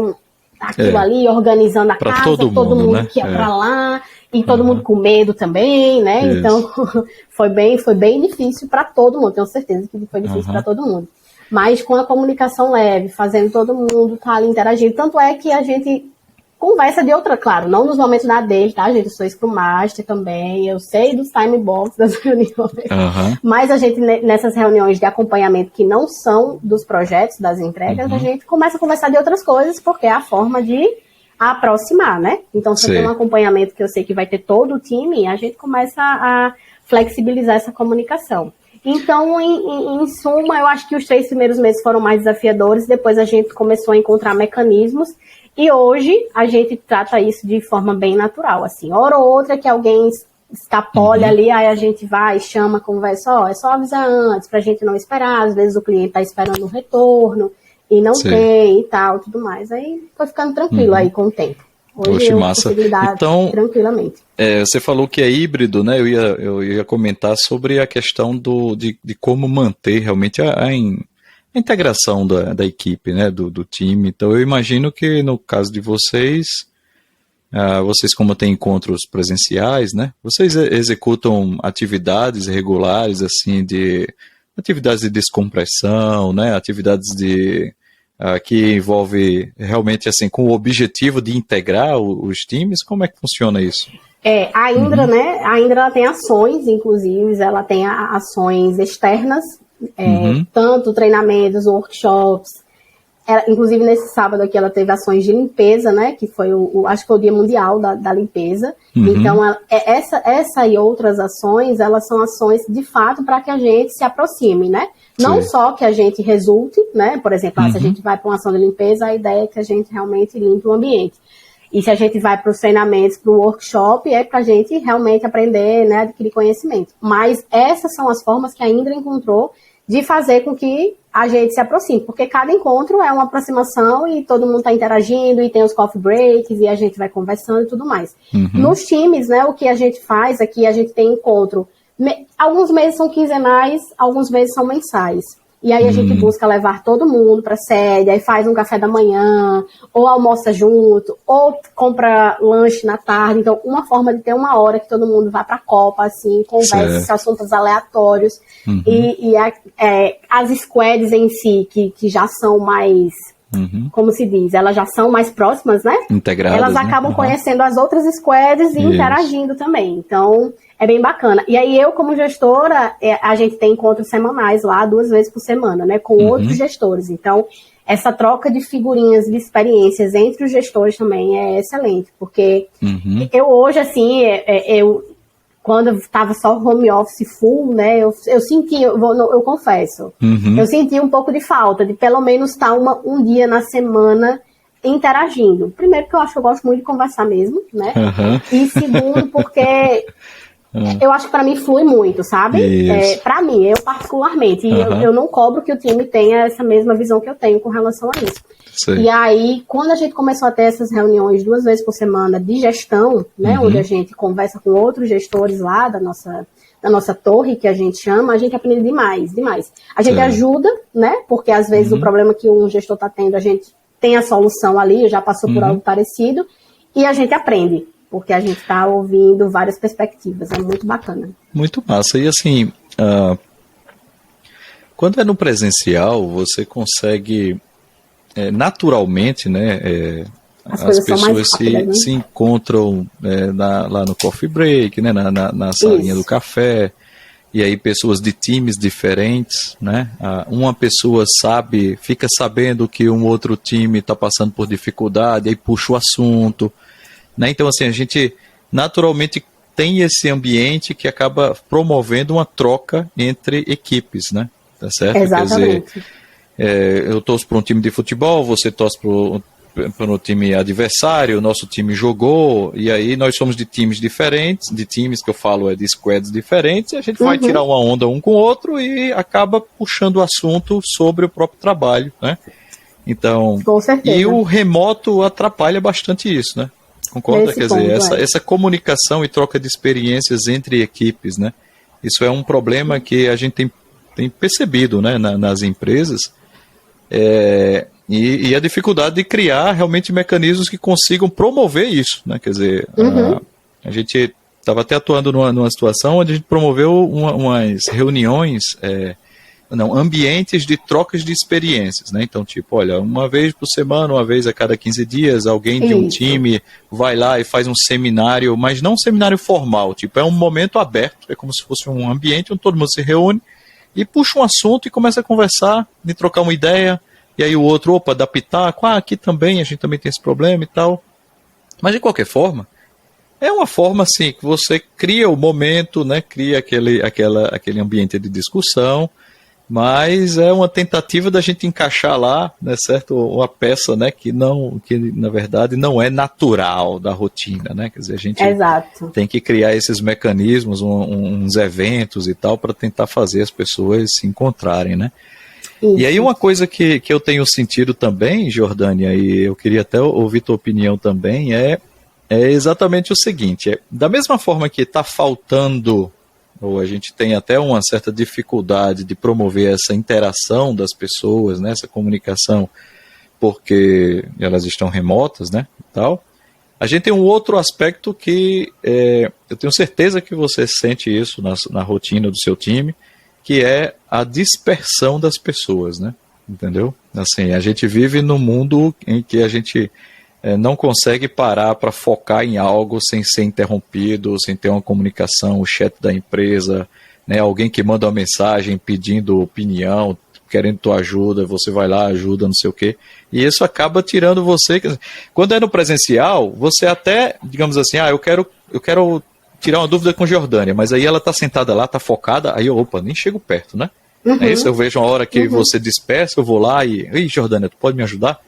aquilo ali, organizando a pra casa, todo mundo, né? que ia pra lá, e todo mundo com medo também, né? Isso. Então, foi bem difícil para todo mundo, tenho certeza que foi difícil para todo mundo. Mas com a comunicação leve, fazendo todo mundo estar ali interagindo, tanto é que a gente conversa de outra, claro, não nos momentos da dele, tá, gente? Eu sou Scrum Master também, eu sei dos time box das reuniões, mas a gente, nessas reuniões de acompanhamento que não são dos projetos, das entregas, a gente começa a conversar de outras coisas, porque é a forma de aproximar, né? Então, se tem um acompanhamento que eu sei que vai ter todo o time, a gente começa a flexibilizar essa comunicação. Então, em suma, eu acho que os 3 primeiros meses foram mais desafiadores, depois a gente começou a encontrar mecanismos. E hoje a gente trata isso de forma bem natural, assim. Hora ou outra que alguém escapole ali, aí a gente vai, chama, conversa, é só avisar antes, pra gente não esperar. Às vezes o cliente tá esperando um retorno e não tem e tal, tudo mais. Aí foi ficando tranquilo aí com o tempo. Hoje massa. Então, tranquilamente. Você falou que é híbrido, né? Eu ia comentar sobre a questão de como manter realmente a integração da equipe, né, do time. Então, eu imagino que no caso de vocês, vocês como têm encontros presenciais, né, vocês executam atividades regulares, assim, atividades de descompressão, né, atividades que envolve realmente, assim, com o objetivo de integrar os times. Como é que funciona isso? A Indra, né, a Indra ela tem ações, inclusive, ela tem ações externas, tanto treinamentos, workshops. Inclusive, nesse sábado aqui, ela teve ações de limpeza, né? Que foi acho que foi o Dia Mundial da Limpeza. Então, essa e outras ações, elas são ações, de fato, para que a gente se aproxime, né? Não só que a gente resulte, né? Por exemplo, se a gente vai para uma ação de limpeza, a ideia é que a gente realmente limpe o ambiente. E se a gente vai para os treinamentos, para o workshop, é para a gente realmente aprender, né? Adquirir conhecimento. Mas essas são as formas que a Indra encontrou de fazer com que a gente se aproxime, porque cada encontro é uma aproximação e todo mundo está interagindo e tem os coffee breaks e a gente vai conversando e tudo mais. Nos times, né, o que a gente faz aqui, a gente tem encontro, alguns meses são quinzenais, alguns meses são mensais. E aí a gente busca levar todo mundo para a sede, aí faz um café da manhã, ou almoça junto, ou compra lanche na tarde. Então, uma forma de ter uma hora que todo mundo vai para a copa, assim, conversa assuntos aleatórios. E as squads em si, que já são mais, como se diz, elas já são mais próximas, né? Integradas, elas acabam conhecendo as outras squads e interagindo também. Então, é bem bacana. E aí eu, como gestora, a gente tem encontros semanais lá, 2 vezes por semana, né? Com outros gestores. Então, essa troca de figurinhas, de experiências entre os gestores também é excelente. Porque eu hoje, assim, quando eu estava só home office full, né? Eu senti, eu confesso, eu senti um pouco de falta de pelo menos estar um dia na semana interagindo. Primeiro, porque eu acho que eu gosto muito de conversar mesmo, né? E segundo, porque eu acho que para mim flui muito, sabe? Para mim, eu particularmente. E eu não cobro que o time tenha essa mesma visão que eu tenho com relação a isso. E aí, quando a gente começou a ter essas reuniões 2 vezes por semana de gestão, né? Onde a gente conversa com outros gestores lá da nossa torre, que a gente chama, a gente aprende demais. A gente ajuda, né? Porque às vezes o problema que um gestor está tendo, a gente tem a solução ali, já passou por algo parecido, e a gente aprende. Porque a gente está ouvindo várias perspectivas, é muito bacana. Muito massa. E assim, quando é no presencial, você consegue naturalmente, né? As pessoas se encontram lá no coffee break, né, na salinha do café, e aí pessoas de times diferentes, né? Uma pessoa fica sabendo que um outro time está passando por dificuldade, aí puxa o assunto. Né? Então, assim, a gente naturalmente tem esse ambiente que acaba promovendo uma troca entre equipes, né? Tá certo? Exatamente. Quer dizer, eu torço para um time de futebol, você torce para o time adversário, o nosso time jogou, e aí nós somos de times diferentes, de times que eu falo de squads diferentes, e a gente vai tirar uma onda um com o outro e acaba puxando o assunto sobre o próprio trabalho, né? Então, com certeza. E o remoto atrapalha bastante isso, né? Concorda? Quer dizer, essa comunicação e troca de experiências entre equipes, né? Isso é um problema que a gente tem percebido, né, nas empresas, E a dificuldade de criar realmente mecanismos que consigam promover isso, né? Quer dizer, a gente estava até atuando numa situação onde a gente promoveu umas reuniões, ambientes de trocas de experiências, né? Então, tipo, olha, uma vez por semana, uma vez a cada 15 dias, alguém de um time vai lá e faz um seminário, mas não um seminário formal, tipo, é um momento aberto, é como se fosse um ambiente onde todo mundo se reúne e puxa um assunto e começa a conversar, e trocar uma ideia, e aí o outro, dá pitaco, aqui também, a gente também tem esse problema e tal. Mas, de qualquer forma, é uma forma, assim, que você cria o momento, né, cria aquele ambiente de discussão, mas é uma tentativa da gente encaixar lá, né, certo, uma peça, né, que na verdade não é natural da rotina, né, quer dizer, a gente tem que criar esses mecanismos, uns eventos e tal, para tentar fazer as pessoas se encontrarem, né. Isso. E aí uma coisa que eu tenho sentido também, Jordânia, e eu queria até ouvir tua opinião também, é exatamente o seguinte, da mesma forma que está faltando, ou a gente tem até uma certa dificuldade de promover essa interação das pessoas, né, essa comunicação, porque elas estão remotas, né, e tal, a gente tem um outro aspecto que eu tenho certeza que você sente isso na rotina do seu time, que é a dispersão das pessoas, né? Entendeu? Assim, a gente vive num mundo em que a gente não consegue parar para focar em algo sem ser interrompido, sem ter uma comunicação, o chat da empresa, né? Alguém que manda uma mensagem pedindo opinião, querendo tua ajuda, você vai lá, ajuda, não sei o quê. E isso acaba tirando você. Quando é no presencial, você até, digamos assim, eu quero tirar uma dúvida com Jordânia, mas aí ela está sentada lá, está focada, aí eu, nem chego perto, né? É isso, eu vejo uma hora que você dispersa, eu vou lá ei, Jordânia, tu pode me ajudar?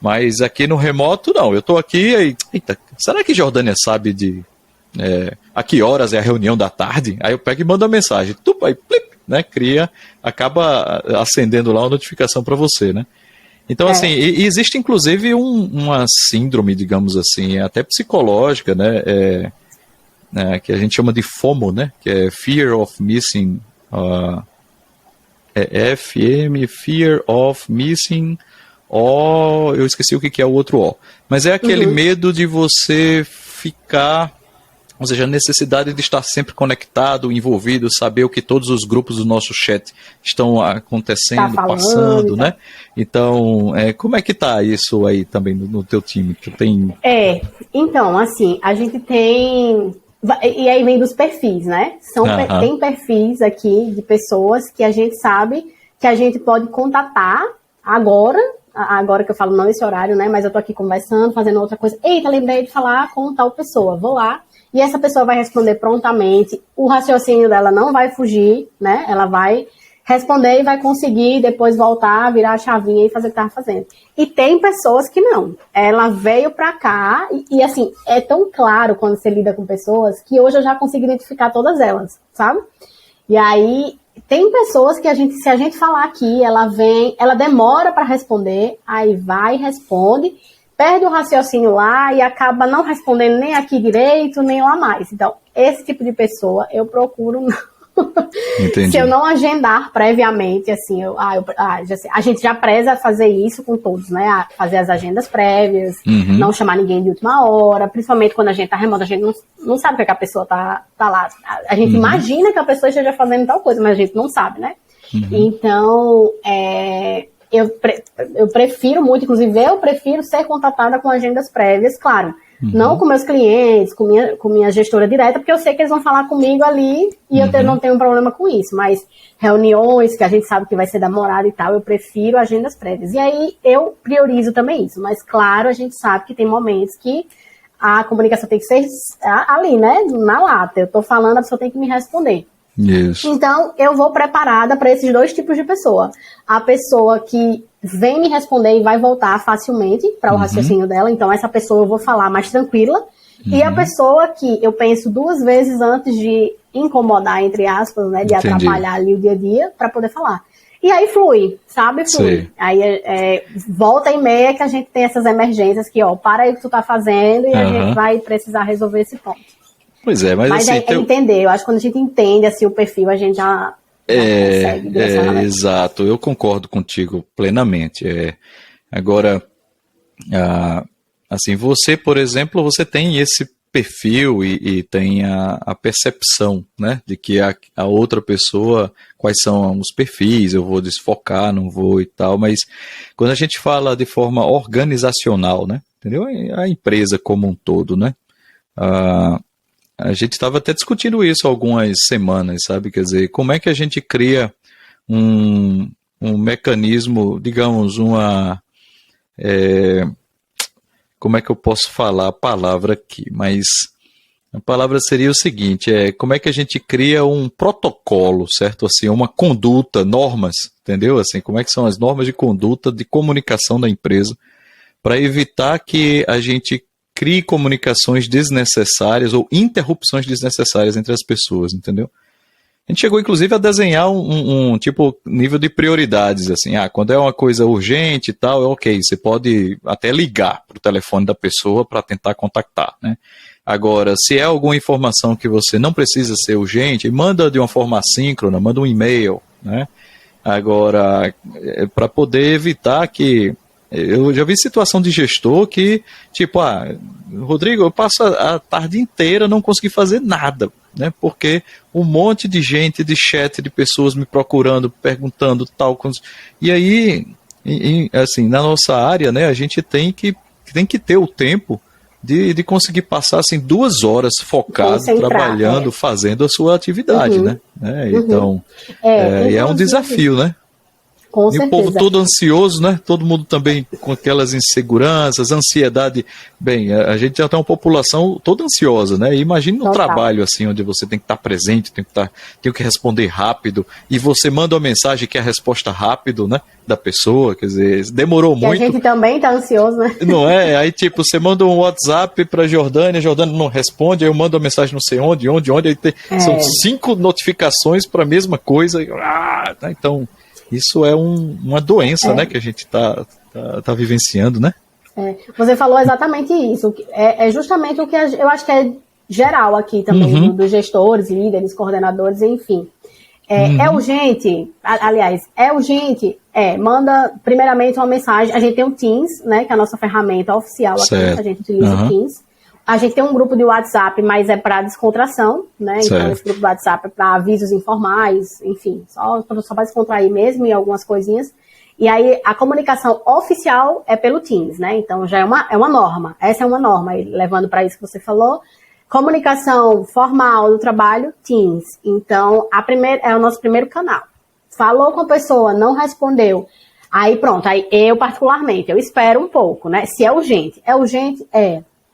Mas aqui no remoto, não, eu estou aqui e, eita, será que Jordânia sabe a que horas é a reunião da tarde? Aí eu pego e mando a mensagem, aí, plip, né, acaba acendendo lá uma notificação para você, né? Então, assim, existe inclusive uma síndrome, digamos assim, até psicológica, né, que a gente chama de FOMO, né? Que é Fear of Missing, FM, Fear of Missing, eu esqueci o que é o outro O. Mas é aquele medo de você ficar, ou seja, a necessidade de estar sempre conectado, envolvido, saber o que todos os grupos do nosso chat estão acontecendo, passando, né? Então, como é que tá isso aí também no teu time? Que tem... Então, assim, a gente tem... E aí vem dos perfis, né? Tem perfis aqui de pessoas que a gente sabe que a gente pode contatar agora que eu falo não esse horário, né? Mas eu tô aqui conversando, fazendo outra coisa. Eita, lembrei de falar com tal pessoa. Vou lá e essa pessoa vai responder prontamente. O raciocínio dela não vai fugir, né? Ela vai responder e vai conseguir depois voltar, virar a chavinha e fazer o que estava fazendo. E tem pessoas que não. Ela veio pra cá e assim, é tão claro quando você lida com pessoas que hoje eu já consigo identificar todas elas, sabe? E aí, tem pessoas que se a gente falar aqui, ela demora para responder, aí vai, responde, perde o raciocínio lá e acaba não respondendo nem aqui direito, nem lá mais. Então, esse tipo de pessoa eu procuro não. Se eu não agendar previamente, assim, a gente já preza fazer isso com todos, né? Fazer as agendas prévias, não chamar ninguém de última hora, principalmente quando a gente tá remoto, a gente não sabe o que a pessoa tá lá. A gente imagina que a pessoa esteja fazendo tal coisa, mas a gente não sabe, né? Então, eu prefiro muito, inclusive eu prefiro ser contatada com agendas prévias, claro. Não com meus clientes, com minha gestora direta, porque eu sei que eles vão falar comigo ali e eu não tenho um problema com isso. Mas reuniões que a gente sabe que vai ser demorado e tal, eu prefiro agendas prévias. E aí eu priorizo também isso. Mas claro, a gente sabe que tem momentos que a comunicação tem que ser ali, né? Na lata. Eu tô falando, a pessoa tem que me responder. Isso. Então, eu vou preparada para esses dois tipos de pessoa. A pessoa que vem me responder e vai voltar facilmente para o raciocínio dela. Então, essa pessoa eu vou falar mais tranquila. E a pessoa que eu penso duas vezes antes de incomodar, entre aspas, né? De atrapalhar ali o dia a dia, para poder falar. E aí flui, sabe? Flui. Sim. Aí volta e meia que a gente tem essas emergências que, para aí o que tu tá fazendo e a gente vai precisar resolver esse ponto. Pois é, mas assim... entender, eu acho que quando a gente entende assim, o perfil, a gente já consegue direcionar. Exato, eu concordo contigo plenamente. Agora, assim, você, por exemplo, você tem esse perfil e tem a percepção, né, de que a outra pessoa, quais são os perfis, eu vou desfocar, não vou e tal, mas quando a gente fala de forma organizacional, né, entendeu? A empresa como um todo, né, a gente estava até discutindo isso há algumas semanas, sabe, quer dizer, como é que a gente cria um mecanismo, digamos, como é que eu posso falar a palavra aqui? Mas a palavra seria o seguinte, como é que a gente cria um protocolo, certo? Assim, uma conduta, normas, entendeu? Assim, como é que são as normas de conduta de comunicação da empresa para evitar que a gente crie comunicações desnecessárias ou interrupções desnecessárias entre as pessoas, entendeu? A gente chegou, inclusive, a desenhar um tipo nível de prioridades, assim, quando é uma coisa urgente e tal, ok, você pode até ligar para o telefone da pessoa para tentar contactar, né? Agora, se é alguma informação que você não precisa ser urgente, manda de uma forma assíncrona, manda um e-mail, né? Agora, para poder evitar que... Eu já vi situação de gestor que, tipo, Rodrigo, eu passo a tarde inteira não consegui fazer nada, né? Porque um monte de gente, de chat, de pessoas me procurando, perguntando tal. E aí, assim, na nossa área, né, a gente tem que ter o tempo de conseguir passar assim 2 horas focado, trabalhando, fazendo a sua atividade, né? Então, é um desafio, né? Com e certeza. O povo todo ansioso, né? Todo mundo também com aquelas inseguranças, ansiedade. Bem, a gente já tem uma população toda ansiosa, né? Imagine no trabalho, assim, onde você tem que estar presente, tem que responder rápido, e você manda uma mensagem que é a resposta rápido, né? Da pessoa, quer dizer, demorou muito. E a gente também tá ansioso, né? Não é? Aí, tipo, você manda um WhatsApp pra Jordânia, a Jordânia não responde, aí eu mando uma mensagem não sei onde, aí são 5 notificações para a mesma coisa. Então... Isso é uma doença, né, que a gente tá vivenciando, né? Você falou exatamente isso. É justamente o que eu acho que é geral aqui também, dos gestores, líderes, coordenadores, enfim. É urgente, aliás, é urgente, manda primeiramente uma mensagem. A gente tem o Teams, né, que é a nossa ferramenta oficial aqui, a gente utiliza o Teams. A gente tem um grupo de WhatsApp, mas é para descontração, né? Então, esse grupo de WhatsApp é para avisos informais, enfim, só para descontrair mesmo e algumas coisinhas. E aí, a comunicação oficial é pelo Teams, né? Então, já é uma norma. Essa é uma norma, levando para isso que você falou. Comunicação formal do trabalho, Teams. Então, é o nosso primeiro canal. Falou com a pessoa, não respondeu. Aí, pronto. Aí, eu, particularmente, eu espero um pouco, né? Se é urgente. É urgente?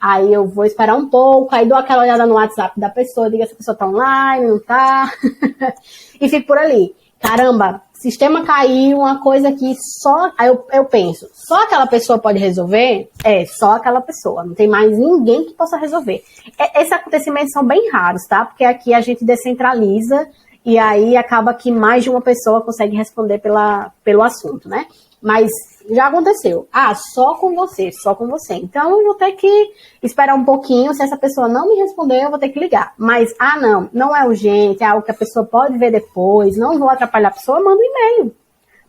Aí eu vou esperar um pouco, aí dou aquela olhada no WhatsApp da pessoa, diga se a pessoa tá online, não tá, e fico por ali. Caramba, sistema caiu, uma coisa que só... Aí eu penso, só aquela pessoa pode resolver? Só aquela pessoa, não tem mais ninguém que possa resolver. Esses acontecimentos são bem raros, tá? Porque aqui a gente descentraliza e aí acaba que mais de uma pessoa consegue responder pelo assunto, né? Mas já aconteceu. Só com você. Então eu vou ter que esperar um pouquinho. Se essa pessoa não me responder, eu vou ter que ligar. Mas, não é urgente, é algo que a pessoa pode ver depois, não vou atrapalhar a pessoa, manda um e-mail.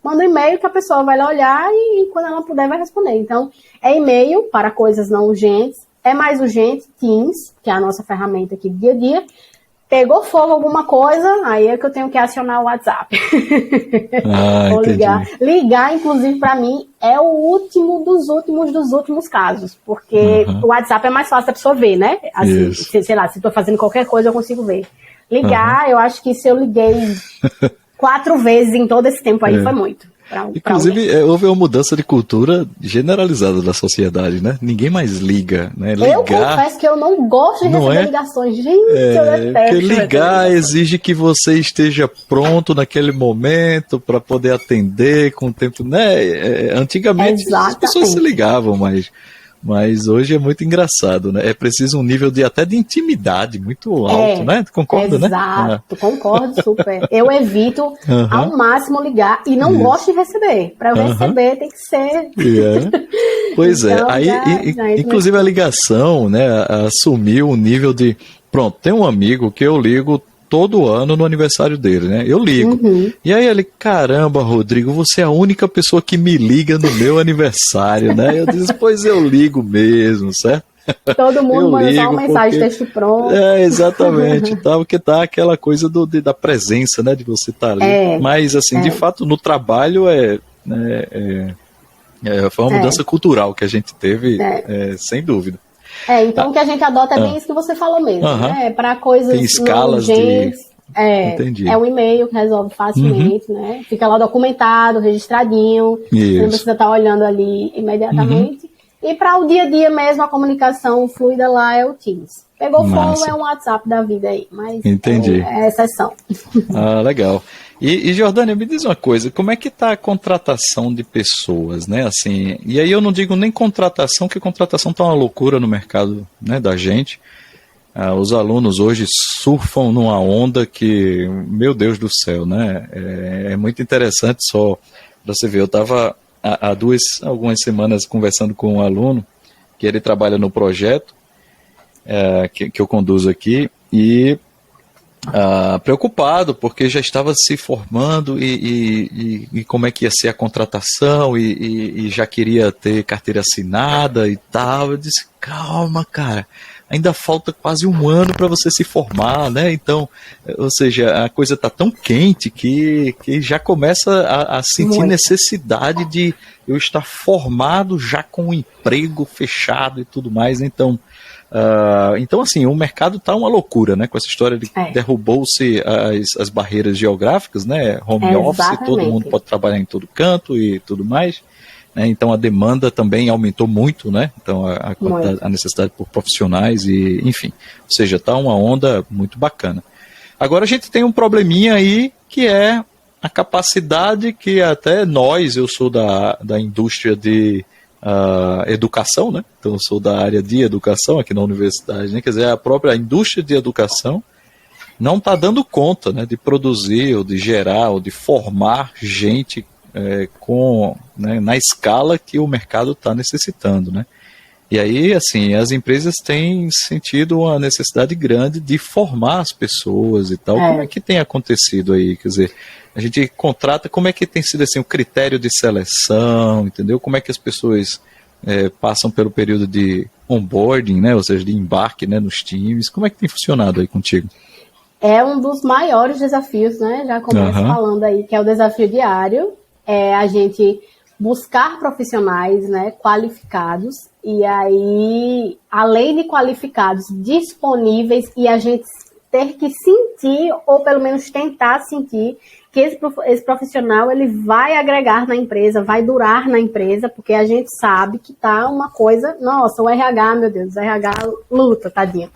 Manda um e-mail que a pessoa vai lá olhar e quando ela puder vai responder. Então, é e-mail para coisas não urgentes. É mais urgente, Teams, que é a nossa ferramenta aqui do dia a dia. Pegou fogo alguma coisa, aí é que eu tenho que acionar o WhatsApp. Ou ligar. Ligar, inclusive, para mim, é o último dos últimos casos. Porque o WhatsApp é mais fácil da pessoa ver, né? Assim, sei lá, se estou fazendo qualquer coisa, eu consigo ver. Ligar, eu acho que se eu liguei 4 vezes em todo esse tempo aí, foi muito. Inclusive, houve uma mudança de cultura generalizada da sociedade, né? Ninguém mais liga, né? Eu confesso que eu não gosto de receber ligações. Gente, eu detesto. Porque ligar exige que você esteja pronto naquele momento para poder atender com o tempo, né? Antigamente as pessoas se ligavam, mas hoje é muito engraçado, né? É preciso um nível até de intimidade muito alto, né? Tu concorda, né? Exato, concordo super. Eu evito ao máximo ligar e não gosto de receber. Para eu receber tem que ser... Pois então, aí inclusive a ligação, né, assumiu um nível de... Pronto, tem um amigo que eu ligo todo ano no aniversário dele, né? Eu ligo. E aí ele, caramba, Rodrigo, você é a única pessoa que me liga no meu aniversário, né? Eu disse, pois eu ligo mesmo, certo? Todo mundo manda só uma mensagem, texto pronto. Exatamente, tá, porque tá aquela coisa da presença, né, de você estar ali. Mas, assim, de fato, no trabalho foi uma mudança cultural que a gente teve, sem dúvida. Então o que a gente adota é bem isso que você falou mesmo, né? Para coisas tem escalas urgentes, Entendi. É um e-mail que resolve facilmente, né? Fica lá documentado, registradinho, Isso. você não precisa estar olhando ali imediatamente. E para o dia a dia mesmo, a comunicação fluida lá é o Teams. Pegou fogo, é um WhatsApp da vida aí, mas Entendi. É exceção. Legal. E Jordânia, me diz uma coisa, como é que está a contratação de pessoas, né? Assim, e aí eu não digo nem contratação, que contratação está uma loucura no mercado, né, da gente. Os alunos hoje surfam numa onda que, meu Deus do céu, né? É muito interessante só para você ver. Eu estava há algumas semanas conversando com um aluno que ele trabalha no projeto que eu conduzo aqui e preocupado porque já estava se formando e como é que ia ser a contratação e já queria ter carteira assinada e tal. Eu disse, calma, cara, ainda falta quase um ano para você se formar, né? Então, ou seja, a coisa está tão quente que já começa a sentir necessidade de eu estar formado já com um emprego fechado e tudo mais. Então, assim, o mercado está uma loucura, né? Com essa história de derrubou-se as barreiras geográficas, né? Home office, todo mundo pode trabalhar em todo canto e tudo mais. Né? Então a demanda também aumentou muito, né? Então a necessidade por profissionais e, enfim, ou seja, está uma onda muito bacana. Agora a gente tem um probleminha aí que é a capacidade que até eu sou da indústria de educação, né? Então eu sou da área de educação aqui na universidade, né? Quer dizer, a própria indústria de educação não está dando conta, né, de produzir ou de gerar ou de formar gente na escala que o mercado está necessitando, né? E aí, assim, as empresas têm sentido uma necessidade grande de formar as pessoas e tal. Como é que tem acontecido aí? Quer dizer, a gente contrata, como é que tem sido assim, o critério de seleção, entendeu? Como é que as pessoas passam pelo período de onboarding, né? Ou seja, de embarque, né, nos times? Como é que tem funcionado aí contigo? É um dos maiores desafios, né? Já começo falando aí, que é o desafio diário. A gente buscar profissionais, né, qualificados, e aí, além de qualificados, disponíveis, e a gente ter que sentir, ou pelo menos tentar sentir, que esse profissional ele vai agregar na empresa, vai durar na empresa, porque a gente sabe que tá uma coisa, nossa, o RH, meu Deus, o RH luta, tadinho.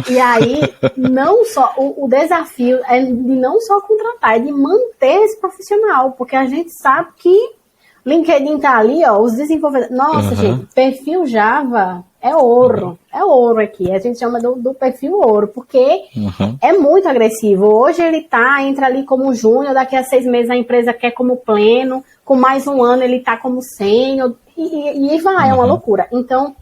E aí, não só, o desafio é de não só contratar, é de manter esse profissional, porque a gente sabe que LinkedIn tá ali, ó, os desenvolvedores, nossa, gente, perfil Java é ouro aqui, a gente chama do perfil ouro, porque é muito agressivo. Hoje ele entra ali como júnior, daqui a 6 meses a empresa quer como pleno, com mais um ano ele tá como sênior, e vai, é uma loucura. Então,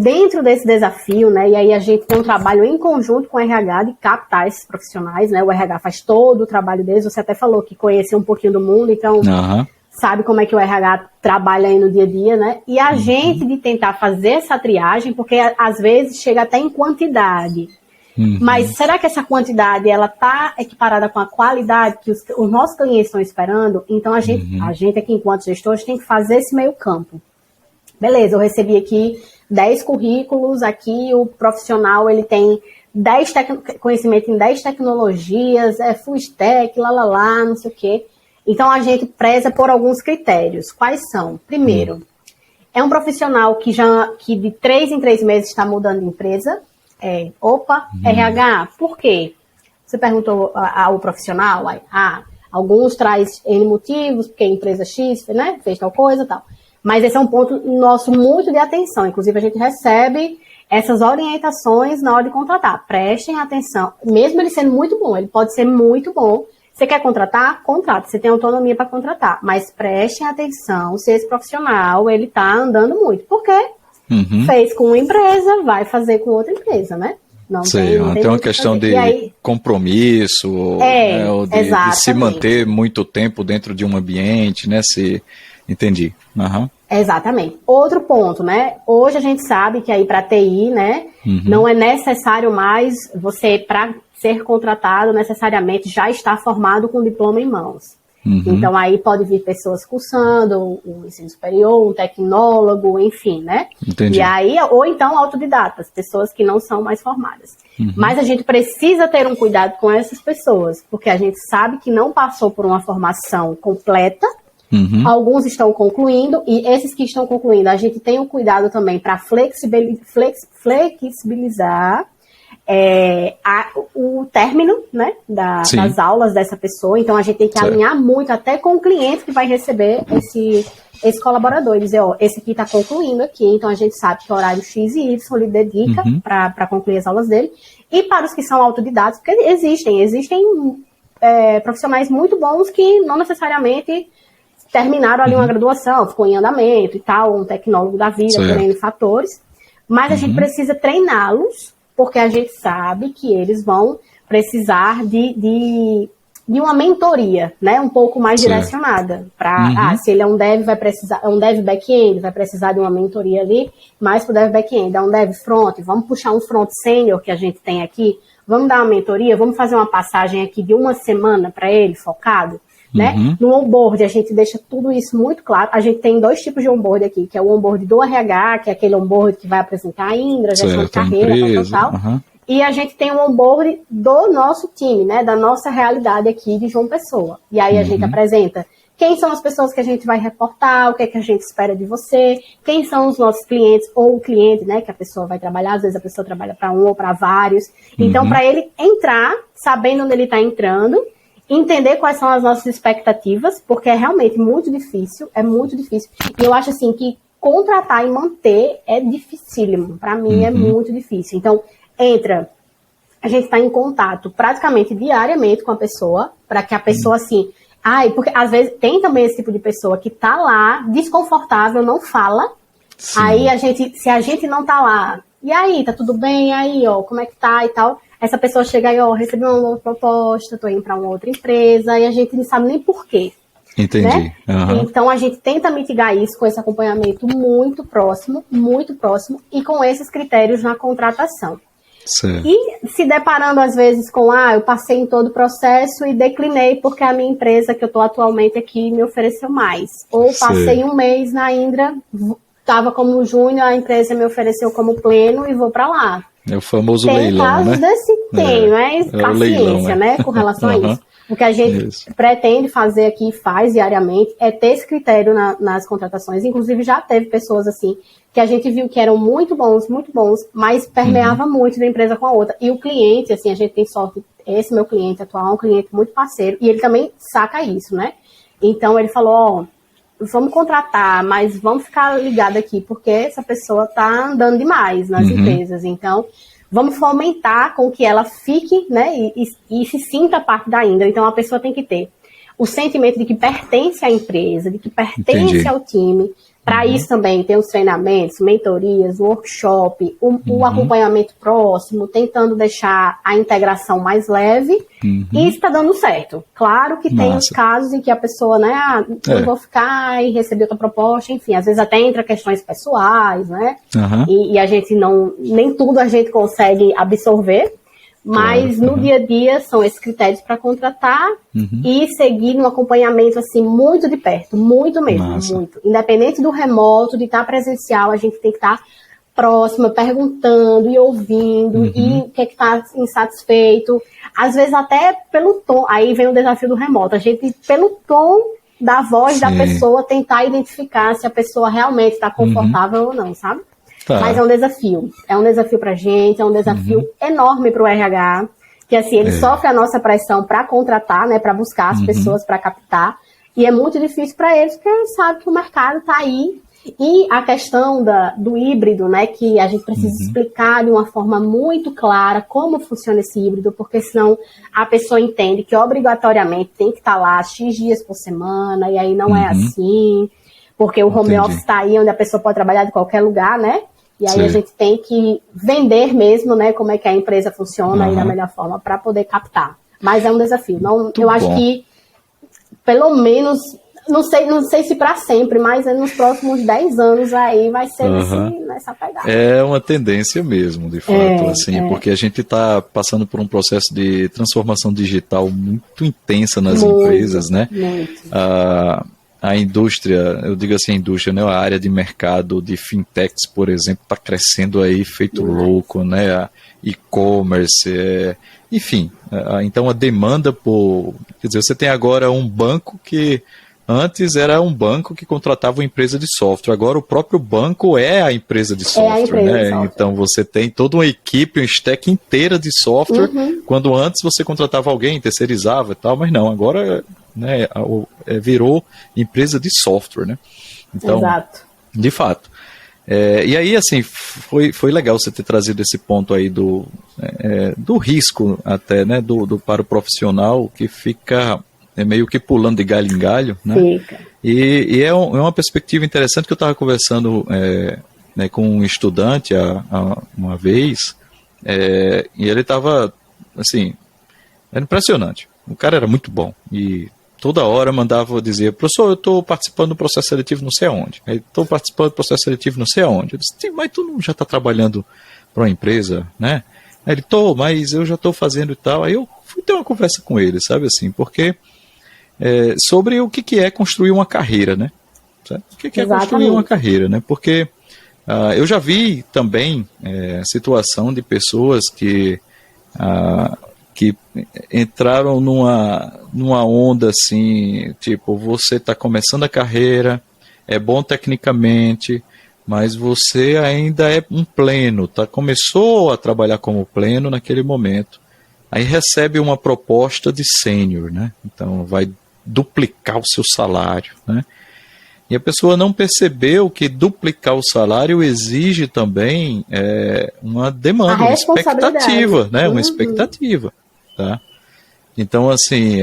dentro desse desafio, né, e aí a gente tem um trabalho em conjunto com o RH de captar esses profissionais, né, o RH faz todo o trabalho deles, você até falou que conhecia um pouquinho do mundo, então sabe como é que o RH trabalha aí no dia a dia, né, e a gente de tentar fazer essa triagem, porque às vezes chega até em quantidade, mas será que essa quantidade ela está equiparada com a qualidade que os nossos clientes estão esperando? Então a gente aqui enquanto gestores tem que fazer esse meio campo. Beleza, eu recebi aqui 10 currículos, aqui o profissional ele tem conhecimento em 10 tecnologias, full stack, não sei o quê. Então a gente preza por alguns critérios. Quais são? Primeiro, é um profissional que de 3 em 3 meses está mudando de empresa. RH, por quê? Você perguntou ao profissional, alguns traz N motivos, porque a empresa X, né, fez tal coisa e tal. Mas esse é um ponto nosso muito de atenção. Inclusive, a gente recebe essas orientações na hora de contratar. Prestem atenção. Mesmo ele sendo muito bom, ele pode ser muito bom. Você quer contratar? Contrata. Você tem autonomia para contratar. Mas prestem atenção se esse profissional ele está andando muito. Por quê? Fez com uma empresa, vai fazer com outra empresa, né? Não tem uma questão de compromisso, né, ou de se manter muito tempo dentro de um ambiente, né? Entendi. Uhum. Exatamente. Outro ponto, né? Hoje a gente sabe que aí para TI, né, não é necessário mais você, para ser contratado, necessariamente já estar formado com diploma em mãos. Então aí pode vir pessoas cursando um ensino superior, um tecnólogo, enfim, né? Entendi. E aí, ou então autodidatas, pessoas que não são mais formadas. Mas a gente precisa ter um cuidado com essas pessoas, porque a gente sabe que não passou por uma formação completa. Alguns estão concluindo, e esses que estão concluindo, a gente tem um cuidado também para flexibilizar o término, né, das aulas dessa pessoa. Então a gente tem que alinhar muito até com o cliente que vai receber esse colaborador e dizer, ó, esse aqui está concluindo aqui, então a gente sabe que horário X e Y ele dedica para concluir as aulas dele. E para os que são autodidatos, porque existem profissionais muito bons que não necessariamente terminaram ali uma graduação, ficou em andamento e tal, um tecnólogo da vida, por N fatores, mas a gente precisa treiná-los, porque a gente sabe que eles vão precisar de uma mentoria, né, um pouco mais direcionada. Se ele é um dev, vai precisar, é um dev back-end, vai precisar de uma mentoria ali, mais para o dev back-end, é um dev front, vamos puxar um front sênior que a gente tem aqui, vamos dar uma mentoria, vamos fazer uma passagem aqui de uma semana para ele, focado, né? No onboard, a gente deixa tudo isso muito claro. A gente tem 2 tipos de onboard aqui, que é o onboard do RH, que é aquele onboard que vai apresentar a Indra, gestão de carreira, tal. E a gente tem o onboard do nosso time, né? Da nossa realidade aqui de João Pessoa. E aí a gente apresenta quem são as pessoas que a gente vai reportar, o que é que a gente espera de você, quem são os nossos clientes, ou o cliente, né? Que a pessoa vai trabalhar, às vezes a pessoa trabalha para um ou para vários. Então, para ele entrar, sabendo onde ele está entrando, entender quais são as nossas expectativas, porque é realmente muito difícil, E eu acho assim que contratar e manter é dificílimo. Para mim é muito difícil. Então, a gente está em contato praticamente diariamente com a pessoa, para que a pessoa assim... porque às vezes tem também esse tipo de pessoa que tá lá, desconfortável, não fala. Sim. Aí se a gente não tá lá, e aí, tá tudo bem? E aí, ó, como é que tá e tal? Essa pessoa chega aí, ó, recebi uma nova proposta, tô indo para uma outra empresa, e a gente não sabe nem por quê. Entendi. Né? Então a gente tenta mitigar isso com esse acompanhamento muito próximo, e com esses critérios na contratação. Certo. E se deparando às vezes com, eu passei em todo o processo e declinei porque a minha empresa que eu tô atualmente aqui me ofereceu mais. Ou passei um mês na Indra, estava como júnior, a empresa me ofereceu como pleno e vou para lá. É o famoso leilão, né? Mas paciência, leilão, né, com relação a isso. O que a gente pretende fazer aqui e faz diariamente é ter esse critério nas contratações. Inclusive, já teve pessoas assim, que a gente viu que eram muito bons, mas permeava muito da empresa com a outra. E o cliente, assim, a gente tem sorte, esse meu cliente atual é um cliente muito parceiro, e ele também saca isso, né? Então, ele falou, vamos contratar, mas vamos ficar ligado aqui, porque essa pessoa tá andando demais nas empresas. Então, vamos fomentar com que ela fique, né, e se sinta parte da Indra. Então, a pessoa tem que ter o sentimento de que pertence à empresa, de que pertence ao time. Para isso também tem os treinamentos, mentorias, workshop, o acompanhamento próximo, tentando deixar a integração mais leve, e está dando certo. Claro que tem os casos em que a pessoa, né, não vou ficar e receber outra proposta, enfim, às vezes até entra questões pessoais, né, e a gente nem tudo a gente consegue absorver, mas no dia a dia são esses critérios para contratar e seguir um acompanhamento assim muito de perto, muito mesmo, muito. Independente do remoto, de estar presencial, a gente tem que estar próxima, perguntando e ouvindo, e o que está insatisfeito. Às vezes até pelo tom, aí vem o desafio do remoto, a gente pelo tom da voz da pessoa tentar identificar se a pessoa realmente está confortável ou não, sabe? Mas é um desafio pra gente, é um desafio enorme pro RH, que assim, ele sofre a nossa pressão para contratar, né, para buscar as pessoas para captar, e é muito difícil para eles, porque eles sabem que o mercado tá aí, e a questão do híbrido, né, que a gente precisa explicar de uma forma muito clara como funciona esse híbrido, porque senão a pessoa entende que obrigatoriamente tem que estar lá X dias por semana, e aí não é assim, porque o home office está aí onde a pessoa pode trabalhar de qualquer lugar, né? E aí a gente tem que vender mesmo, né, como é que a empresa funciona aí da melhor forma para poder captar. Mas é um desafio. Não, eu acho que, pelo menos, não sei se para sempre, mas nos próximos 10 anos aí vai ser nessa pegada. É uma tendência mesmo, de fato, porque a gente está passando por um processo de transformação digital muito intensa nas empresas, né? Muito. A indústria, eu digo assim, a indústria, né? A área de mercado de fintechs, por exemplo, está crescendo aí feito louco, né? A e-commerce, enfim. Então a demanda por... Quer dizer, você tem agora um banco que antes era um banco que contratava uma empresa de software, agora o próprio banco é a empresa de software, né? Então você tem toda uma equipe, um stack inteira de software, quando antes você contratava alguém, terceirizava e tal, mas não, agora... né, virou empresa de software, né? Então, exato. De fato. E aí, assim, foi legal você ter trazido esse ponto aí do risco até, né, para o profissional que fica meio que pulando de galho em galho, né? Fica. E é uma perspectiva interessante que eu estava conversando né, com um estudante uma vez, e ele estava, assim, era impressionante. O cara era muito bom e toda hora mandava dizer, professor, eu estou participando do processo seletivo não sei aonde. Estou participando do processo seletivo não sei aonde. Eu disse, mas tu não já está trabalhando para uma empresa, né? Aí ele, mas eu já estou fazendo e tal. Aí eu fui ter uma conversa com ele, sabe assim, porque sobre o que é construir uma carreira, né? Sabe? O que é construir uma carreira, né? Porque eu já vi também situação de pessoas que entraram numa onda assim, tipo, você está começando a carreira, é bom tecnicamente, mas você ainda é um pleno, começou a trabalhar como pleno naquele momento, aí recebe uma proposta de sênior, né? Então vai duplicar o seu salário, né? E a pessoa não percebeu que duplicar o salário exige também uma demanda, uma expectativa, né? Uma expectativa. Tá? Então, assim,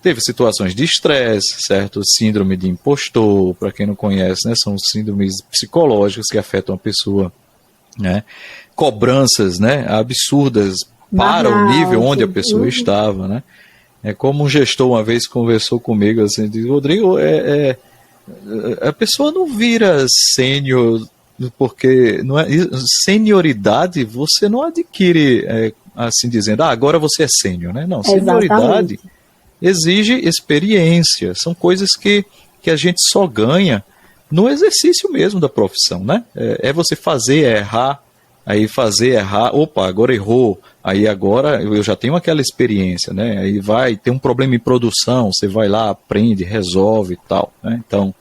teve situações de estresse, certo? Síndrome de impostor, para quem não conhece, né? São síndromes psicológicas que afetam a pessoa, né? Cobranças, né? Absurdas para o nível onde a pessoa estava, né? É como um gestor uma vez conversou comigo, assim, disse, Rodrigo, a pessoa não vira sênior, porque senioridade você não adquire... assim dizendo, agora você é sênior, né? Não, senioridade exige experiência, são coisas que a gente só ganha no exercício mesmo da profissão, né? É você fazer errar, aí fazer errar, opa, agora errou, aí agora eu já tenho aquela experiência, né? Aí vai ter um problema em produção, você vai lá, aprende, resolve e tal, né? Então,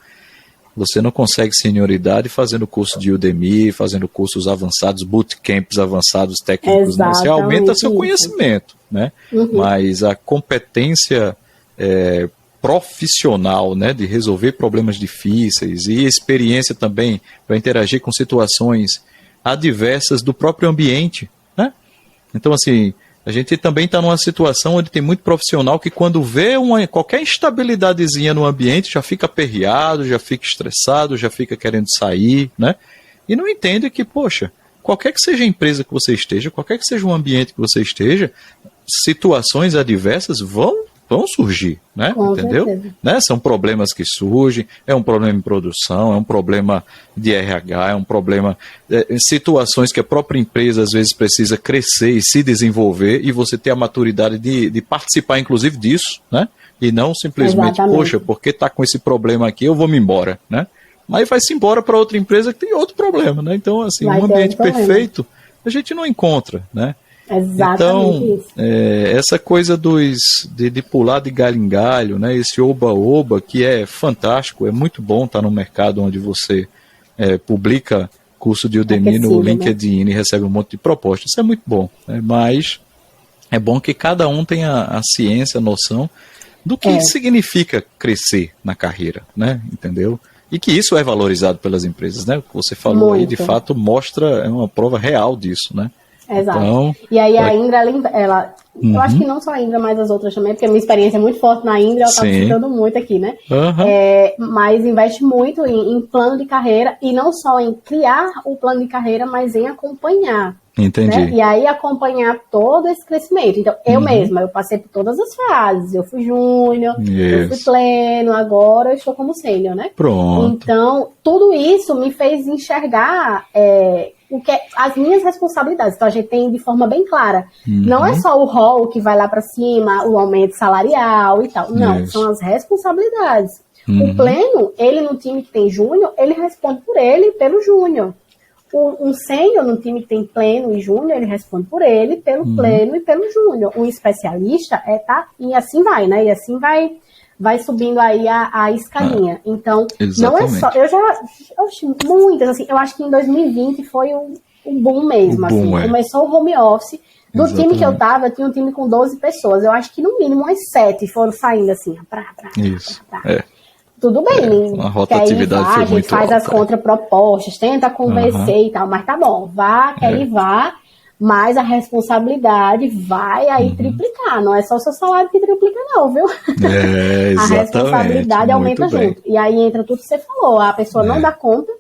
você não consegue senioridade fazendo curso de Udemy, fazendo cursos avançados, bootcamps avançados técnicos. Né? Você aumenta seu conhecimento, né? Mas a competência profissional, né, de resolver problemas difíceis e experiência também para interagir com situações adversas do próprio ambiente, né? Então, assim, a gente também está numa situação onde tem muito profissional que quando vê qualquer instabilidadezinha no ambiente já fica aperreado, já fica estressado, já fica querendo sair, né? E não entende que, poxa, qualquer que seja a empresa que você esteja, qualquer que seja o ambiente que você esteja, situações adversas vão surgir, né? Entendeu? Né? São problemas que surgem, é um problema em produção, é um problema de RH, é um problema em situações que a própria empresa às vezes precisa crescer e se desenvolver e você ter a maturidade de participar inclusive disso, né? E não simplesmente, poxa, porque está com esse problema aqui, eu vou me embora, né? Mas vai-se embora para outra empresa que tem outro problema, né? Então, assim, um ambiente perfeito a gente não encontra, né? Exatamente então, isso. Essa coisa de pular de galho em galho, né, esse oba-oba, que é fantástico, é muito bom estar no mercado onde você publica curso de Udemy no LinkedIn, né? E recebe um monte de propostas, isso é muito bom, né? Mas é bom que cada um tenha a ciência, a noção do que significa crescer na carreira, né, entendeu? E que isso é valorizado pelas empresas, né, o que você falou muito. Aí de fato mostra, é uma prova real disso, né? Exato. Então, e aí a Indra, ela eu acho que não só a Indra, mas as outras também, porque a minha experiência é muito forte na Indra, ela está citando muito aqui, né? Mas investe muito em plano de carreira, e não só em criar o plano de carreira, mas em acompanhar. Entendi. Né? E aí acompanhar todo esse crescimento. Então, eu mesma, eu passei por todas as fases. Eu fui júnior, eu fui pleno, agora eu estou como sênior, né? Pronto. Então, tudo isso me fez enxergar o que as minhas responsabilidades. Então, a gente tem de forma bem clara. Não é só o rol que vai lá para cima, o aumento salarial e tal. Não, são as responsabilidades. O pleno, ele no time que tem júnior, ele responde por ele e pelo júnior. Um sênior no time que tem pleno e júnior, ele responde por ele, pelo pleno e pelo júnior. Um especialista e assim vai, né? E assim vai subindo aí a escalinha. Então, não é só... muitas, assim, eu acho que em 2020 foi um boom mesmo, assim. Começou o home office. Do time que eu tava, tinha um time com 12 pessoas. Eu acho que no mínimo umas 7 foram saindo assim. Tudo bem, a rotatividade foi muito alta. A gente faz as contrapropostas, tenta convencer e tal, mas tá bom, quer ir, mas a responsabilidade vai aí triplicar, não é só o seu salário que triplica não, viu? Exatamente. A responsabilidade aumenta junto. E aí entra tudo que você falou, a pessoa não dá conta,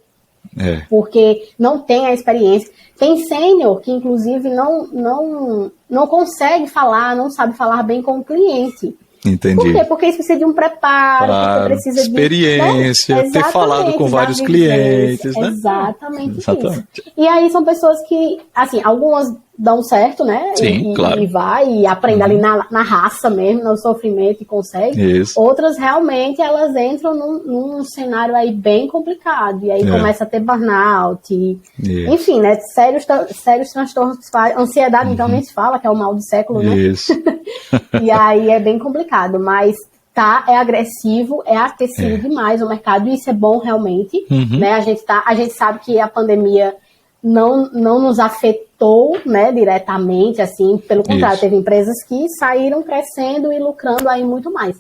porque não tem a experiência. Tem sênior que, inclusive, não consegue falar, não sabe falar bem com o cliente. Entendi. Por quê? Porque isso precisa de um preparo, porque precisa experiência, de... Né? ter falado com vários clientes, né? Exatamente isso. E aí são pessoas que, assim, algumas dão certo, né? Sim, claro. E vai e aprende ali na raça mesmo, no sofrimento e consegue. Isso. Outras realmente elas entram num cenário aí bem complicado. E aí começa a ter burnout. Enfim, né? Sérios transtornos, ansiedade, então nem se fala, que é o mal do século, né? Isso. E aí é bem complicado, mas é agressivo, é aquecido demais o mercado, e isso é bom realmente, né? A gente sabe que a pandemia não nos afetou, né, diretamente, assim, pelo contrário, teve empresas que saíram crescendo e lucrando aí muito mais.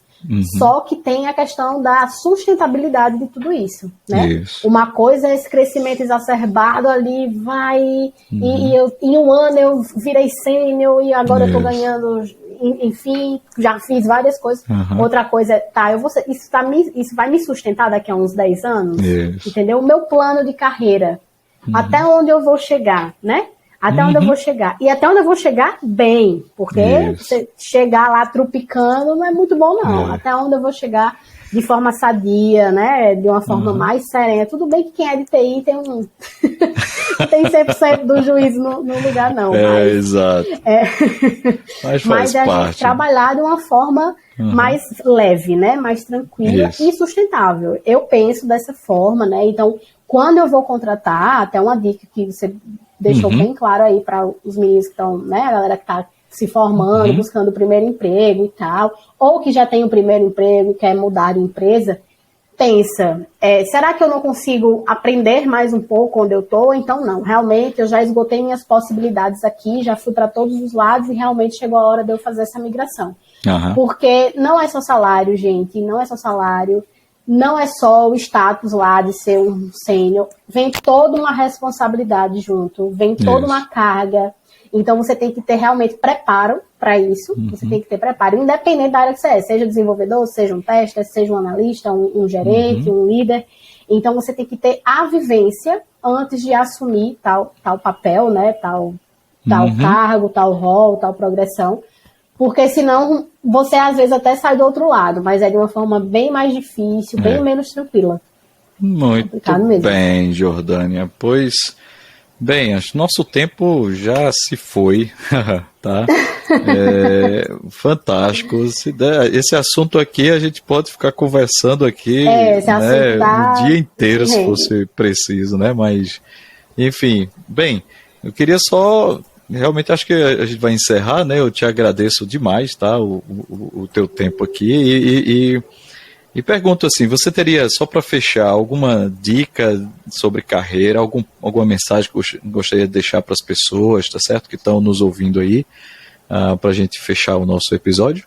Só que tem a questão da sustentabilidade de tudo isso, né? Uma coisa é esse crescimento exacerbado ali, e em um ano eu virei sênior e agora eu tô ganhando, enfim, já fiz várias coisas. Outra coisa é, isso vai me sustentar daqui a uns 10 anos? Entendeu? O meu plano de carreira, até onde eu vou chegar, né? Até onde eu vou chegar. E até onde eu vou chegar bem. Porque você chegar lá trupicando não é muito bom, não. Até onde eu vou chegar de forma sadia, né? De uma forma mais serena. Tudo bem que quem é de TI tem não tem 100% do juízo no lugar, não. Exato. Mas a gente trabalhar de uma forma mais leve, né? Mais tranquila e sustentável. Eu penso dessa forma, né? Então, quando eu vou contratar, até uma dica que você deixou bem claro aí para os meninos que estão, né? A galera que está se formando, buscando o primeiro emprego e tal, ou que já tem o primeiro emprego e quer mudar de empresa, pensa, será que eu não consigo aprender mais um pouco onde eu estou? Então não, realmente eu já esgotei minhas possibilidades aqui, já fui para todos os lados e realmente chegou a hora de eu fazer essa migração. Porque não é só salário, gente, não é só salário, não é só o status lá de ser um sênior, vem toda uma responsabilidade junto, vem toda uma carga. Então você tem que ter realmente preparo para isso, você tem que ter preparo, independente da área que você é, seja desenvolvedor, seja um tester, seja um analista, um gerente, um líder. Então você tem que ter a vivência antes de assumir tal papel, né, tal cargo, tal rol, tal progressão. Porque senão você às vezes até sai do outro lado, mas é de uma forma bem mais difícil, bem menos tranquila. Muito bem, Jordânia. Pois, bem, acho que nosso tempo já se foi, tá? Fantástico. Esse assunto aqui a gente pode ficar conversando aqui, né, o dia inteiro, se fosse preciso, né? Mas, enfim, bem, eu queria só... Realmente acho que a gente vai encerrar, né? Eu te agradeço demais, tá? O teu tempo aqui e pergunto assim, você teria, só para fechar, alguma dica sobre carreira, alguma mensagem que gostaria de deixar para as pessoas, tá certo? Que estão nos ouvindo aí, para a gente fechar o nosso episódio?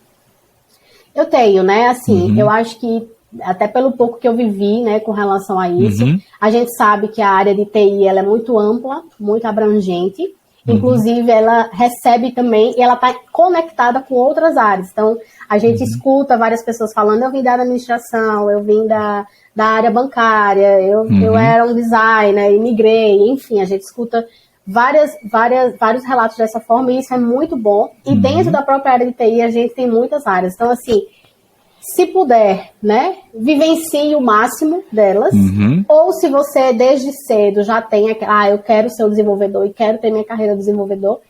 Eu tenho, né? Assim, eu acho que até pelo pouco que eu vivi, né, com relação a isso, a gente sabe que a área de TI ela é muito ampla, muito abrangente. Inclusive, ela recebe também, e ela está conectada com outras áreas. Então, a gente escuta várias pessoas falando, eu vim da administração, eu vim da área bancária, eu era um designer, imigrei, enfim, a gente escuta vários relatos dessa forma, e isso é muito bom. E dentro da própria área de TI, a gente tem muitas áreas. Então, assim, se puder, né, vivencie o máximo delas, ou se você desde cedo já tem eu quero ser um desenvolvedor e quero ter minha carreira de desenvolvedor,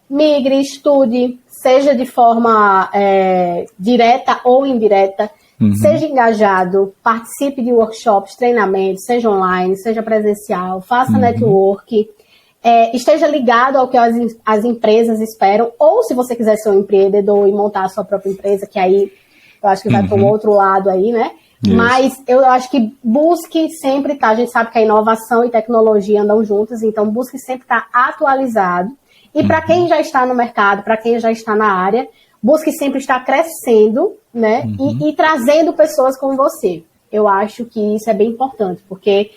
migre, estude, seja de forma direta ou indireta, seja engajado, participe de workshops, treinamentos, seja online, seja presencial, faça network, esteja ligado ao que as empresas esperam, ou se você quiser ser um empreendedor e montar a sua própria empresa, que aí eu acho que vai para o outro lado aí, né? Isso. Mas eu acho que busque sempre estar, a gente sabe que a inovação e tecnologia andam juntas, então busque sempre estar atualizado. E para quem já está no mercado, para quem já está na área, busque sempre estar crescendo, né? E trazendo pessoas como você. Eu acho que isso é bem importante, porque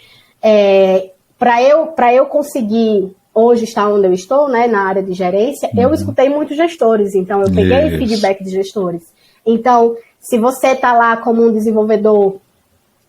para eu conseguir hoje estar onde eu estou, né, na área de gerência, eu escutei muitos gestores, então eu peguei feedback de gestores. Então, se você está lá como um desenvolvedor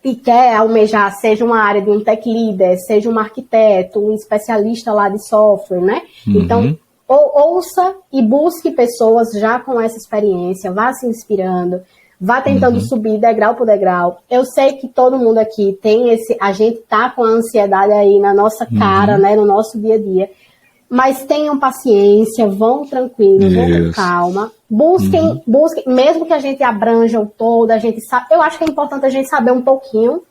e quer almejar, seja uma área de um tech leader, seja um arquiteto, um especialista lá de software, né? Então, ouça e busque pessoas já com essa experiência, vá se inspirando, vá tentando subir degrau por degrau. Eu sei que todo mundo aqui tem a gente tá com a ansiedade aí na nossa cara, né, no nosso dia a dia. Mas tenham paciência, vão tranquilos, vão com calma. Busquem, mesmo que a gente abranja o todo, a gente sabe. Eu acho que é importante a gente saber um pouquinho,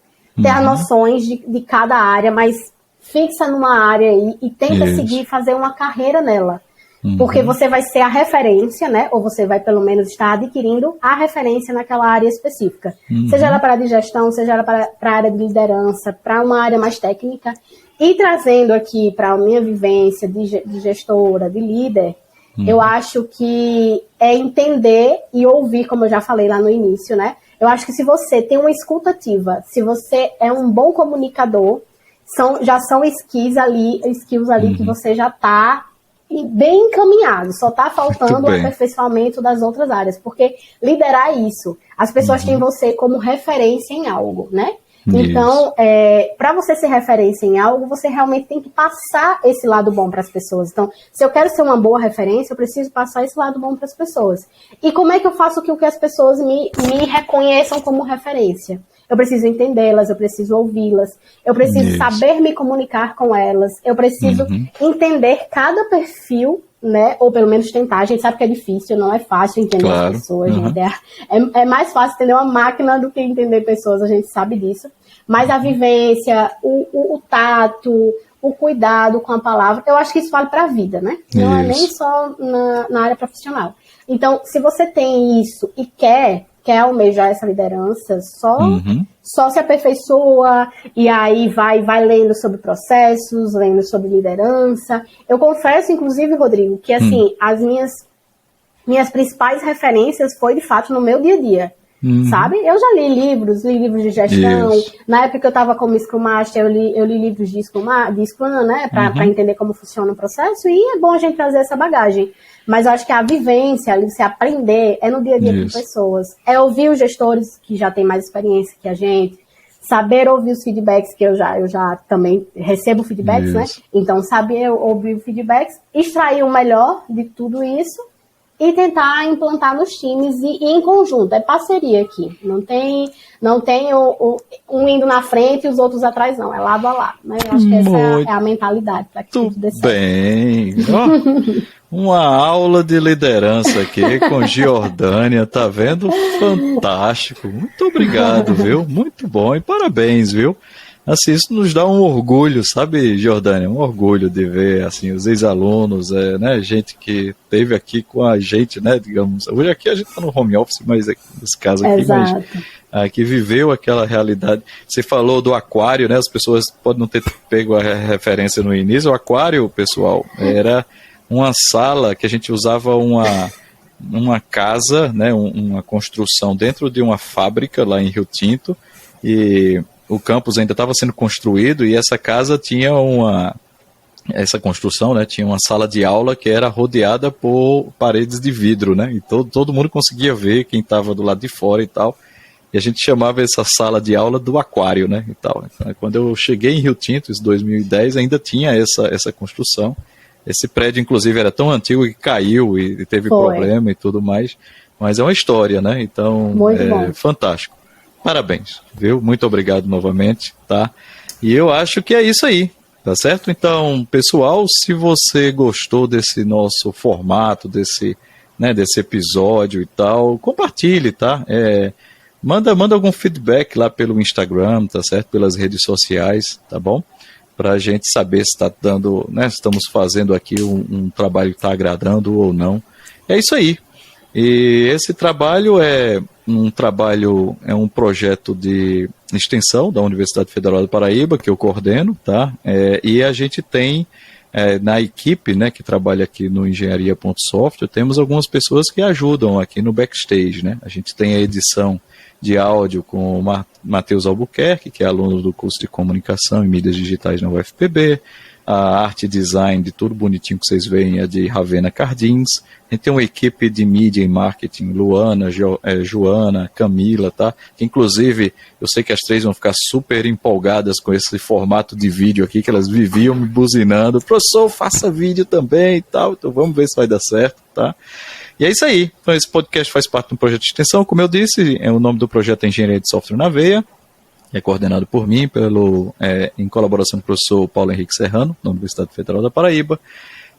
ter as noções de cada área, mas fixa numa área aí e tenta seguir fazer uma carreira nela. Porque você vai ser a referência, né? Ou você vai pelo menos estar adquirindo a referência naquela área específica. Seja ela para a área de gestão, seja ela para a área de liderança, para uma área mais técnica. E trazendo aqui para a minha vivência de gestora, de líder, eu acho que é entender e ouvir, como eu já falei lá no início, né? Eu acho que se você tem uma escuta ativa, se você é um bom comunicador, já são skills ali que você já está bem encaminhado, só está faltando o aperfeiçoamento das outras áreas, porque liderar é isso. As pessoas têm você como referência em algo, né? Então, para você ser referência em algo, você realmente tem que passar esse lado bom para as pessoas. Então, se eu quero ser uma boa referência, eu preciso passar esse lado bom para as pessoas. E como é que eu faço com que as pessoas me reconheçam como referência? Eu preciso entendê-las, eu preciso ouvi-las, eu preciso saber me comunicar com elas, eu preciso entender cada perfil, né? Ou pelo menos tentar. A gente sabe que é difícil, não é fácil entender as pessoas, gente. É mais fácil entender uma máquina do que entender pessoas, a gente sabe disso. Mas a vivência, o tato, o cuidado com a palavra, eu acho que isso vale para a vida, né? Não é nem só na área profissional. Então, se você tem isso e quer almejar essa liderança, só se aperfeiçoa e aí vai lendo sobre processos, lendo sobre liderança. Eu confesso, inclusive, Rodrigo, que assim, as minhas principais referências foi, de fato, no meu dia a dia. Sabe? Eu já li livros de gestão. Na época que eu estava como Scrum Master, eu li livros de Scrum, né? Para entender como funciona o processo. E é bom a gente trazer essa bagagem. Mas eu acho que a vivência, ali, você aprender, é no dia a dia com pessoas. É ouvir os gestores que já têm mais experiência que a gente. Saber ouvir os feedbacks, que eu já também recebo feedbacks, né? Então, saber ouvir os feedbacks, extrair o melhor de tudo isso e tentar implantar nos times e em conjunto. É parceria aqui. Não tem um indo na frente e os outros atrás, não. É lado a lado. Né? Eu acho que essa é a mentalidade para que tudo dê certo. Bem. Uma aula de liderança aqui com Giordânia, tá vendo? Fantástico. Muito obrigado, viu? Muito bom e parabéns, viu? Assim, isso nos dá um orgulho, sabe, Giordânia? Um orgulho de ver, assim, os ex-alunos, né, gente que esteve aqui com a gente, né, digamos. Hoje aqui a gente está no home office, mas nesse caso aqui, que viveu aquela realidade. Você falou do aquário, né, as pessoas podem não ter pego a referência no início. O aquário, pessoal, era uma sala que a gente usava uma casa, né, uma construção dentro de uma fábrica lá em Rio Tinto, e o campus ainda estava sendo construído, e essa casa tinha essa construção, né, tinha uma sala de aula que era rodeada por paredes de vidro, né, e todo mundo conseguia ver quem estava do lado de fora e tal, e a gente chamava essa sala de aula do aquário, né, e tal. Então, quando eu cheguei em Rio Tinto, em 2010, ainda tinha essa construção. Esse prédio, inclusive, era tão antigo que caiu e teve problema e tudo mais, mas é uma história, né, então fantástico. Parabéns, viu? Muito obrigado novamente, tá? E eu acho que é isso aí. Tá certo? Então, pessoal, se você gostou desse nosso formato, desse episódio e tal, compartilhe, tá? Manda algum feedback lá pelo Instagram, tá certo? Pelas redes sociais, tá bom? Pra gente saber se está dando, né? Se estamos fazendo aqui um trabalho que está agradando ou não. É isso aí. E esse trabalho é um projeto de extensão da Universidade Federal da Paraíba, que eu coordeno, tá? E a gente tem, na equipe, né, que trabalha aqui no engenharia.software, temos algumas pessoas que ajudam aqui no backstage, né? A gente tem a edição de áudio com o Matheus Albuquerque, que é aluno do curso de Comunicação e Mídias Digitais na UFPB. A arte e design de tudo bonitinho que vocês veem é de Ravena Cardins. A gente tem uma equipe de mídia e marketing, Luana, Joana, Camila, tá? Que inclusive, eu sei que as três vão ficar super empolgadas com esse formato de vídeo aqui, que elas viviam me buzinando. Professor, faça vídeo também e tal. Então vamos ver se vai dar certo, tá? E é isso aí. Então esse podcast faz parte de um projeto de extensão, como eu disse, o nome do projeto é Engenharia de Software na Veia. É coordenado por mim, em colaboração com o professor Paulo Henrique Serrano, da Universidade Federal da Paraíba.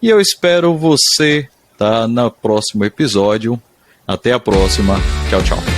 E eu espero você, tá, no próximo episódio. Até a próxima. Tchau, tchau.